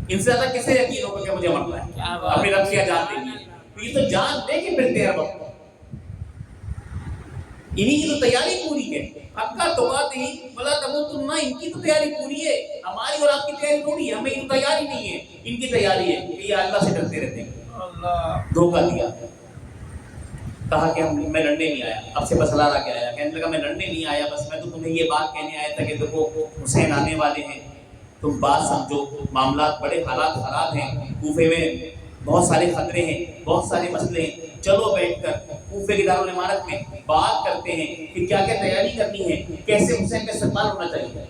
ان سے زیادہ کسے یقین ہوگا کہ مجھے مرنا ہے، اپنی رب کیا جان دیں گے، تو یہ تو جان دے کے پھرتے ہیں ہر وقت، انہی کی تو تیاری پوری ہے۔ حقا تو بات ہی بلا تموتن، ان کی تو تیاری پوری ہے، ہماری اور آپ کی تیاری تھوڑی ہے، ہمیں ان تیاری نہیں ہے، ان کی تیاری ہے کہ یہ اللہ سے ڈرتے رہتے ہیں۔ دھوکہ دیا، کہا کہ میں لڑنے نہیں آیا، اب سے بس لا کے آیا. کہنے لگا میں لڑنے نہیں آیا، بس میں تو تمہیں یہ بات کہنے آیا تھا کہ دیکھو حسین آنے والے ہیں، تم بات سمجھو، معاملات بڑے حالات خراب ہیں، کوفے میں بہت سارے خطرے ہیں، بہت سارے مسئلے ہیں، چلو بیٹھ کر کوفے کی دارالعمارت میں بات کرتے ہیں کہ کیا کیا تیاری کرنی ہے، کیسے حسین کا استقبال ہونا چاہیے.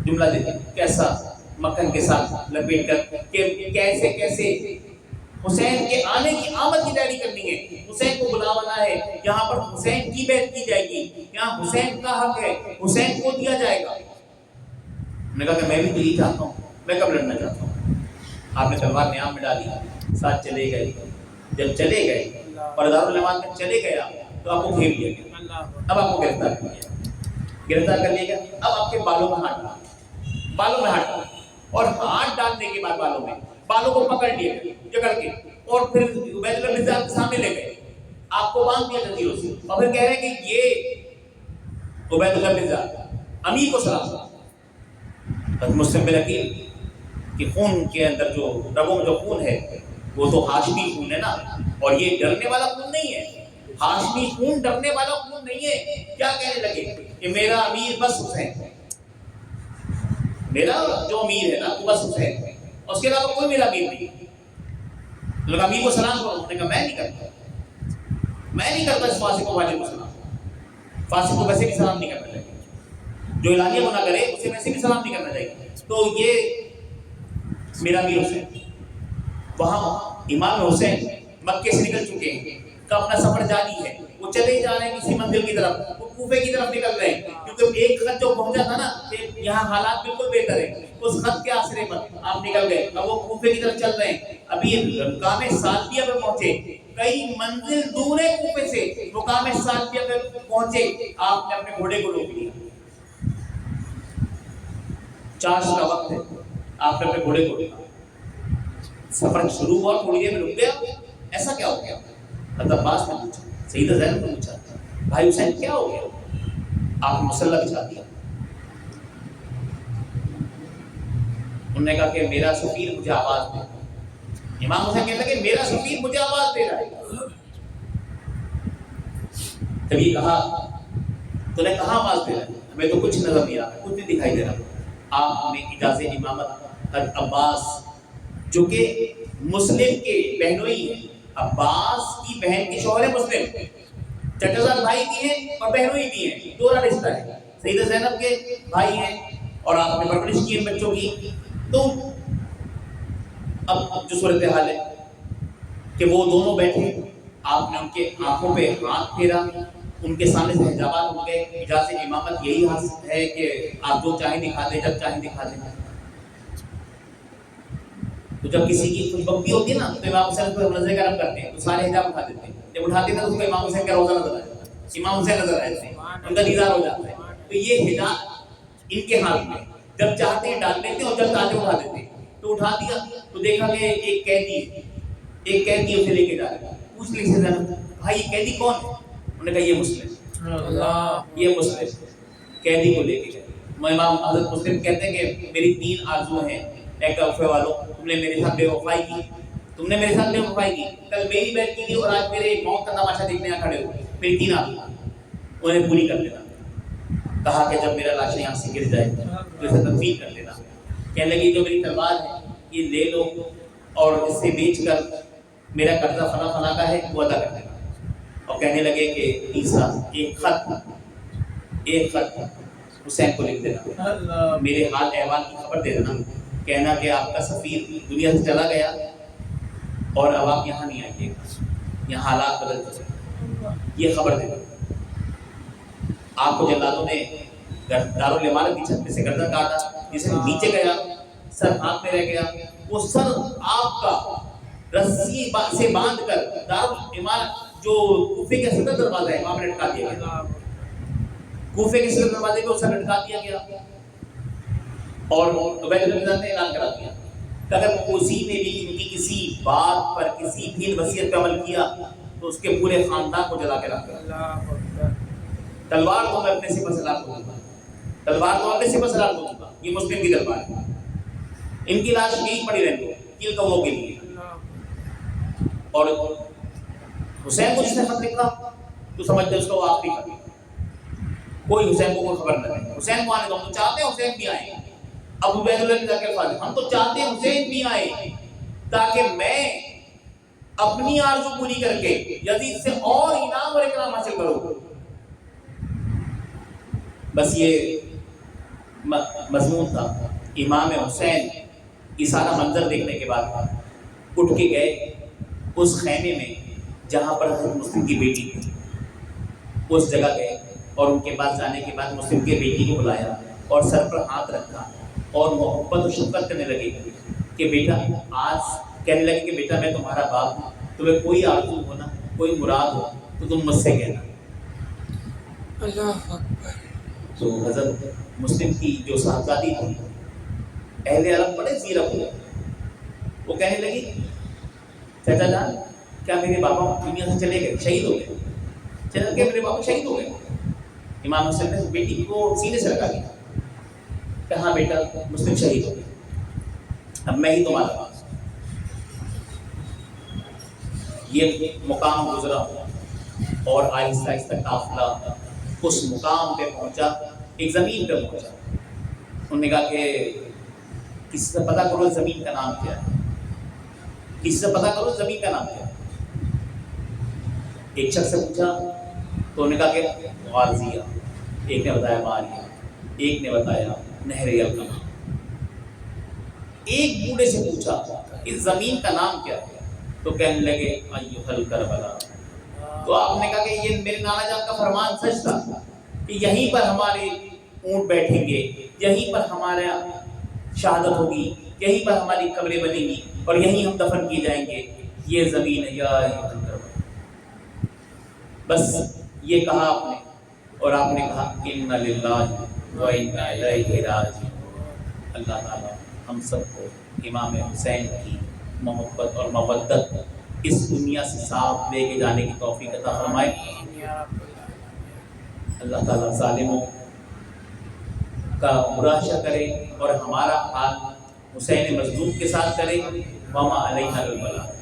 جملہ دیکھیں کیسا مکھن کے ساتھ لپیٹ کر کہ کیسے کیسے حسین کے آنے کی آمد کی تیاری کرنی ہے، حسین کو بلاوانا ہے، یہاں پر حسین کی بیعت کی جائے گی، یہاں حسین کا حق ہے، حسین کو دیا جائے گا. میں نے کہا کہ میں بھی تو یہی چاہتا ہوں، میں کب لڑنا چاہتا ہوں. آپ نے تلوار نیام میں ڈالی، ساتھ چلے گئے. جب چلے گئے اور دارالعمارت میں چلے گیا تو آپ کو گھیر لیا گیا، اب آپ کو گرفتار کر لیا، گرفتار کر لیا گیا. اب آپ کے بالوں میں ہاتھ ڈالا، بالوں میں ہاتھ ڈالا، اور ہاتھ ڈالنے کے بعد بالوں کو پکڑ لیا جکڑ کے، اور پھر عبید اللہ مرزا کے سامنے لے گئے، آپ کو باندھ دیا زنجیروں سے، اور پھر کہہ رہے ہیں کہ یہ عبید اللہ مرزا امیر کو سلام. مسلم میں لکیر کہ خون کے اندر جو رگوں میں جو خون ہے وہ تو ہاشمی خون ہے نا، اور یہ ڈرنے والا خون نہیں ہے. ہاشمی خون ڈرنے والا خون نہیں ہے. کیا کہنے لگے کہ میرا امیر بس حسین ہے، میرا جو امیر ہے نا وہ بس حسین ہے، اس کے علاوہ کوئی میرا امیر نہیں. لوگ امیر کو سلام کرو، انہوں نے کہا میں نہیں کرتا، میں نہیں کرتا اس فاسق کو واجب کو سلام. فاسق کو ویسے بھی سلام نہیں کرنا چاہیے، جو اعلانیہ گناہ کرے اسے ویسے بھی سلام نہیں کرنا چاہیے. تو یہ میرا امیر حسین. وہاں امام حسین مکے سے نکل چکے ہیں، کا اپنا سفر جاری ہے، وہ چلے جا رہے ہیں کسی منزل کی طرف، وہ کوفے کی طرف نکل رہے ہیں، کیونکہ ایک خط جو پہنچا تھا نا کہ یہاں حالات بالکل بہتر ہیں، اس خط کے آسرے پر آپ نکل گئے. اب وہ کوفے کی طرف چل رہے ہیں. ابھی مقام سالبیہ پہ پہنچے، کئی منزل دور ہے کوفے سے، مقام سالبیہ پہ پہنچے، آپ نے اپنے گھوڑے کو روک لیا. چاش کا وقت ہے، آپ نے اپنے گھوڑے کو روکا، سفر شروع ہوا، تھوڑی دیر میں رک گیا. ایسا کیا ہو گیا؟ حضرت عباس نے پوچھا، سیدہ زینب نے پوچھا، بھائی حسین کیا ہو گیا؟ آپ نے مسلح بچھا دیا. انہوں نے کہا کہ میرا سفیر مجھے آواز دے. امام حسین کہتا کہ میرا سفیر مجھے آواز دے رہا ہے. کبھی کہا تو نے کہاں آواز دے رہا ہے؟ ہمیں تو کچھ نظر نہیں آ رہا، کچھ نہیں دکھائی دے رہا. آپ نے اجازت امامت حضرت عباس جو کہ مسلم کے بہنوئی ہیں، عباس کی بہن کے شوہر مسلم، چچا بھائی بھی ہیں اور بہنوئی بھی ہیں، دونوں رشتہ ہے. سیدہ زینب کے بھائی ہیں اور آپ نے پرورش کی ان بچوں کی. تو اب جو صورتحال ہے کہ وہ دونوں بیٹھے، آپ نے ان کے آنکھوں پہ ہاتھ پھیرا، ان کے سامنے سے حجابات ہو گئے. اجازت امامت یہی ہے کہ آپ جو چاہیں دکھا دیں، جب چاہیں دکھا دیں. تو جب کسی کی کچھ بکتی ہوتی ہے نا تو امام حسین کو نظر کرم کرتے ہیں تو سارے حجاب اٹھا دیتے ہیں. جب اٹھاتے ہیں تو اس کو امام حسین کا روزہ نظر آتا ہے، امام حسین نظر آتے ہیں، ان کا دیدار ہو جاتا ہے. تو یہ حجاب ان کے ہاتھ میں، جب چاہتے ہیں ڈال دیتے ہیں اور جب چاہتے ہیں اٹھا دیتے ہیں. تو اٹھا دیا تو دیکھا کہ ایک قیدی اسے لے کے جا رہا ہے. پوچھ لی سے بھائی یہ قیدی کون ہے؟ انہوں نے کہا یہ مسلم، یہ مسلم قیدی کو لے کے گئے. امام حضرت مسلم کہتے ہیں کہ میری 3 آرزو ہیں. ایک وفے والوں، تم نے میرے ساتھ بے وفائی کی، تم نے میرے ساتھ بے وفائی کی، کل میری بیعت کی تھی اور آج میرے موت کا تماشا دیکھنے آ کھڑے ہو. میری 3 آرزو انہیں پوری کر لینا. کہا کہ جب میرا لاش یہاں سے گر جائے تو اسے تدفین کر لینا. کہنے لگی جو میری تلوار ہے یہ لے لو اور اس سے بیچ کر میرا قرضہ فلاں فلاں کا ہے وہ ادا کر دینا. اور کہنے لگے کہ عیسیٰ ایک خط حسین کو لکھ دینا، میرے حال احوال کی خبر دے دینا، کہنا کہ آپ کا سفیر دنیا سے چلا گیا اور اب آپ یہاں نہیں آئیے گا، یہاں حالات بدل چکے، یہ خبر دے دینا. آپ کو جلادوں نے دارالعمارت کی چھت میں سے گردن کاٹا، جسے نیچے گیا، سر ہاتھ میں رہ گیا. وہ سر آپ کا رسی سے باندھ کر دارالعمارت جو کوفے کے صدر دروازہ ہے وہاں پر لٹکا دیا گیا. کوفے کے صدر دروازے پہ اسے لٹکا دیا گیا اور عبید اللہ مرزا نے اعلان کرا دیا کہ اگر اسی نے بھی ان کی کسی بات پر، کسی بھی وصیت پہ عمل کیا تو اس کے پورے خاندان کو جلا کے رکھ دیا. تلوار کو میں اپنے سپر سلار کو دوں گا، تلوار کو اپنے سپر سلار کو دوں گا. یہ مسلم کی تلوار ہے، ان کی لاش یہی پڑی رہتی ہے کیل کوں کے لیے. اور حسین کو جس نے خط لکھا تو سمجھتے اس کا وہ آخری خط، کوئی حسین کو کوئی خبر نہ ہے، حسین کو آنے دو، ہم تو چاہتے ہیں حسین بھی آئے۔ ابو عبید اللہ نے جا کے الفاظ، ہم تو چاہتے ہیں حسین بھی آئے تاکہ میں اپنی آرزو پوری کر کے یزید سے اور انعام اور اکرام حاصل کروں۔ بس یہ مضمون تھا۔ امام حسین یہ سارا منظر دیکھنے کے بعد اٹھ کے گئے اس خیمے میں جہاں پر حضرت مسلم کی بیٹی تھی، اس جگہ گئے اور ان کے پاس جانے کے بعد مسلم کی بیٹی کو بلایا اور سر پر ہاتھ رکھا اور محبت و شفقت کرنے لگے کہ بیٹا، آج کہنے لگے کہ بیٹا میں تمہارا باپ ہوں، تمہیں کوئی آرزو ہو نا، کوئی مراد ہو تو تم مجھ سے کہنا۔ اللہ اکبر۔ تو حضرت مسلم کی جو صاحبزادی تھی، اہل عرب بڑے زیرک ہوئے، وہ کہنے لگی چچا جان کیا میرے بابا دنیا سے چلے گئے، شہید ہو گئے؟ چچا کیا میرے بابا شہید ہو گئے؟ امام حسین نے بیٹی کو سینے سے لگا دیا کہ ہاں بیٹا مسلم شہید ہو گئے، اب میں ہی تمہارا باپ۔ یہ مقام گزرا اور آہستہ آہستہ قافلہ اس مقام پہ پہنچا، ایک زمین پہ پہنچا۔ انہوں نے کہا کہ کسی سے پتہ کرو زمین کا نام کیا ہے، کسی سے پتہ کرو زمین کا نام کیا ہے۔ ایک شخص سے پوچھا تو انہوں نے کہا کہ غازیہ، ایک نے بتایا ماریہ، ایک نے بتایا نہر یلغم۔ ایک بوڑھے سے پوچھا اس زمین کا نام کیا ہے تو کہنے لگے ایھا الکربلا۔ تو آپ نے کہا کہ یہ میرے نانا جان کا فرمان سچ تھا کہ یہیں پر ہمارے اونٹ بیٹھیں گے، یہیں پر ہمارا شہادت ہوگی، یہیں پر ہماری قبریں بنیں گی اور یہیں ہم دفن کیے جائیں گے، یہ زمین ہے یا ایھا الکربلا۔ بس یہ کہا آپ نے اور آپ نے کہا انا للہ و انا الیہ راجعون۔ اللہ تعالیٰ ہم سب کو امام حسین کی محبت اور مودت اس دنیا سے ساتھ لے کے جانے کی توفیق عطا فرمائے۔ اللہ تعالیٰ ظالموں کا مراشہ کرے اور ہمارا حال حسین مظلوم کے ساتھ کرے۔ وما علینا البلاغ۔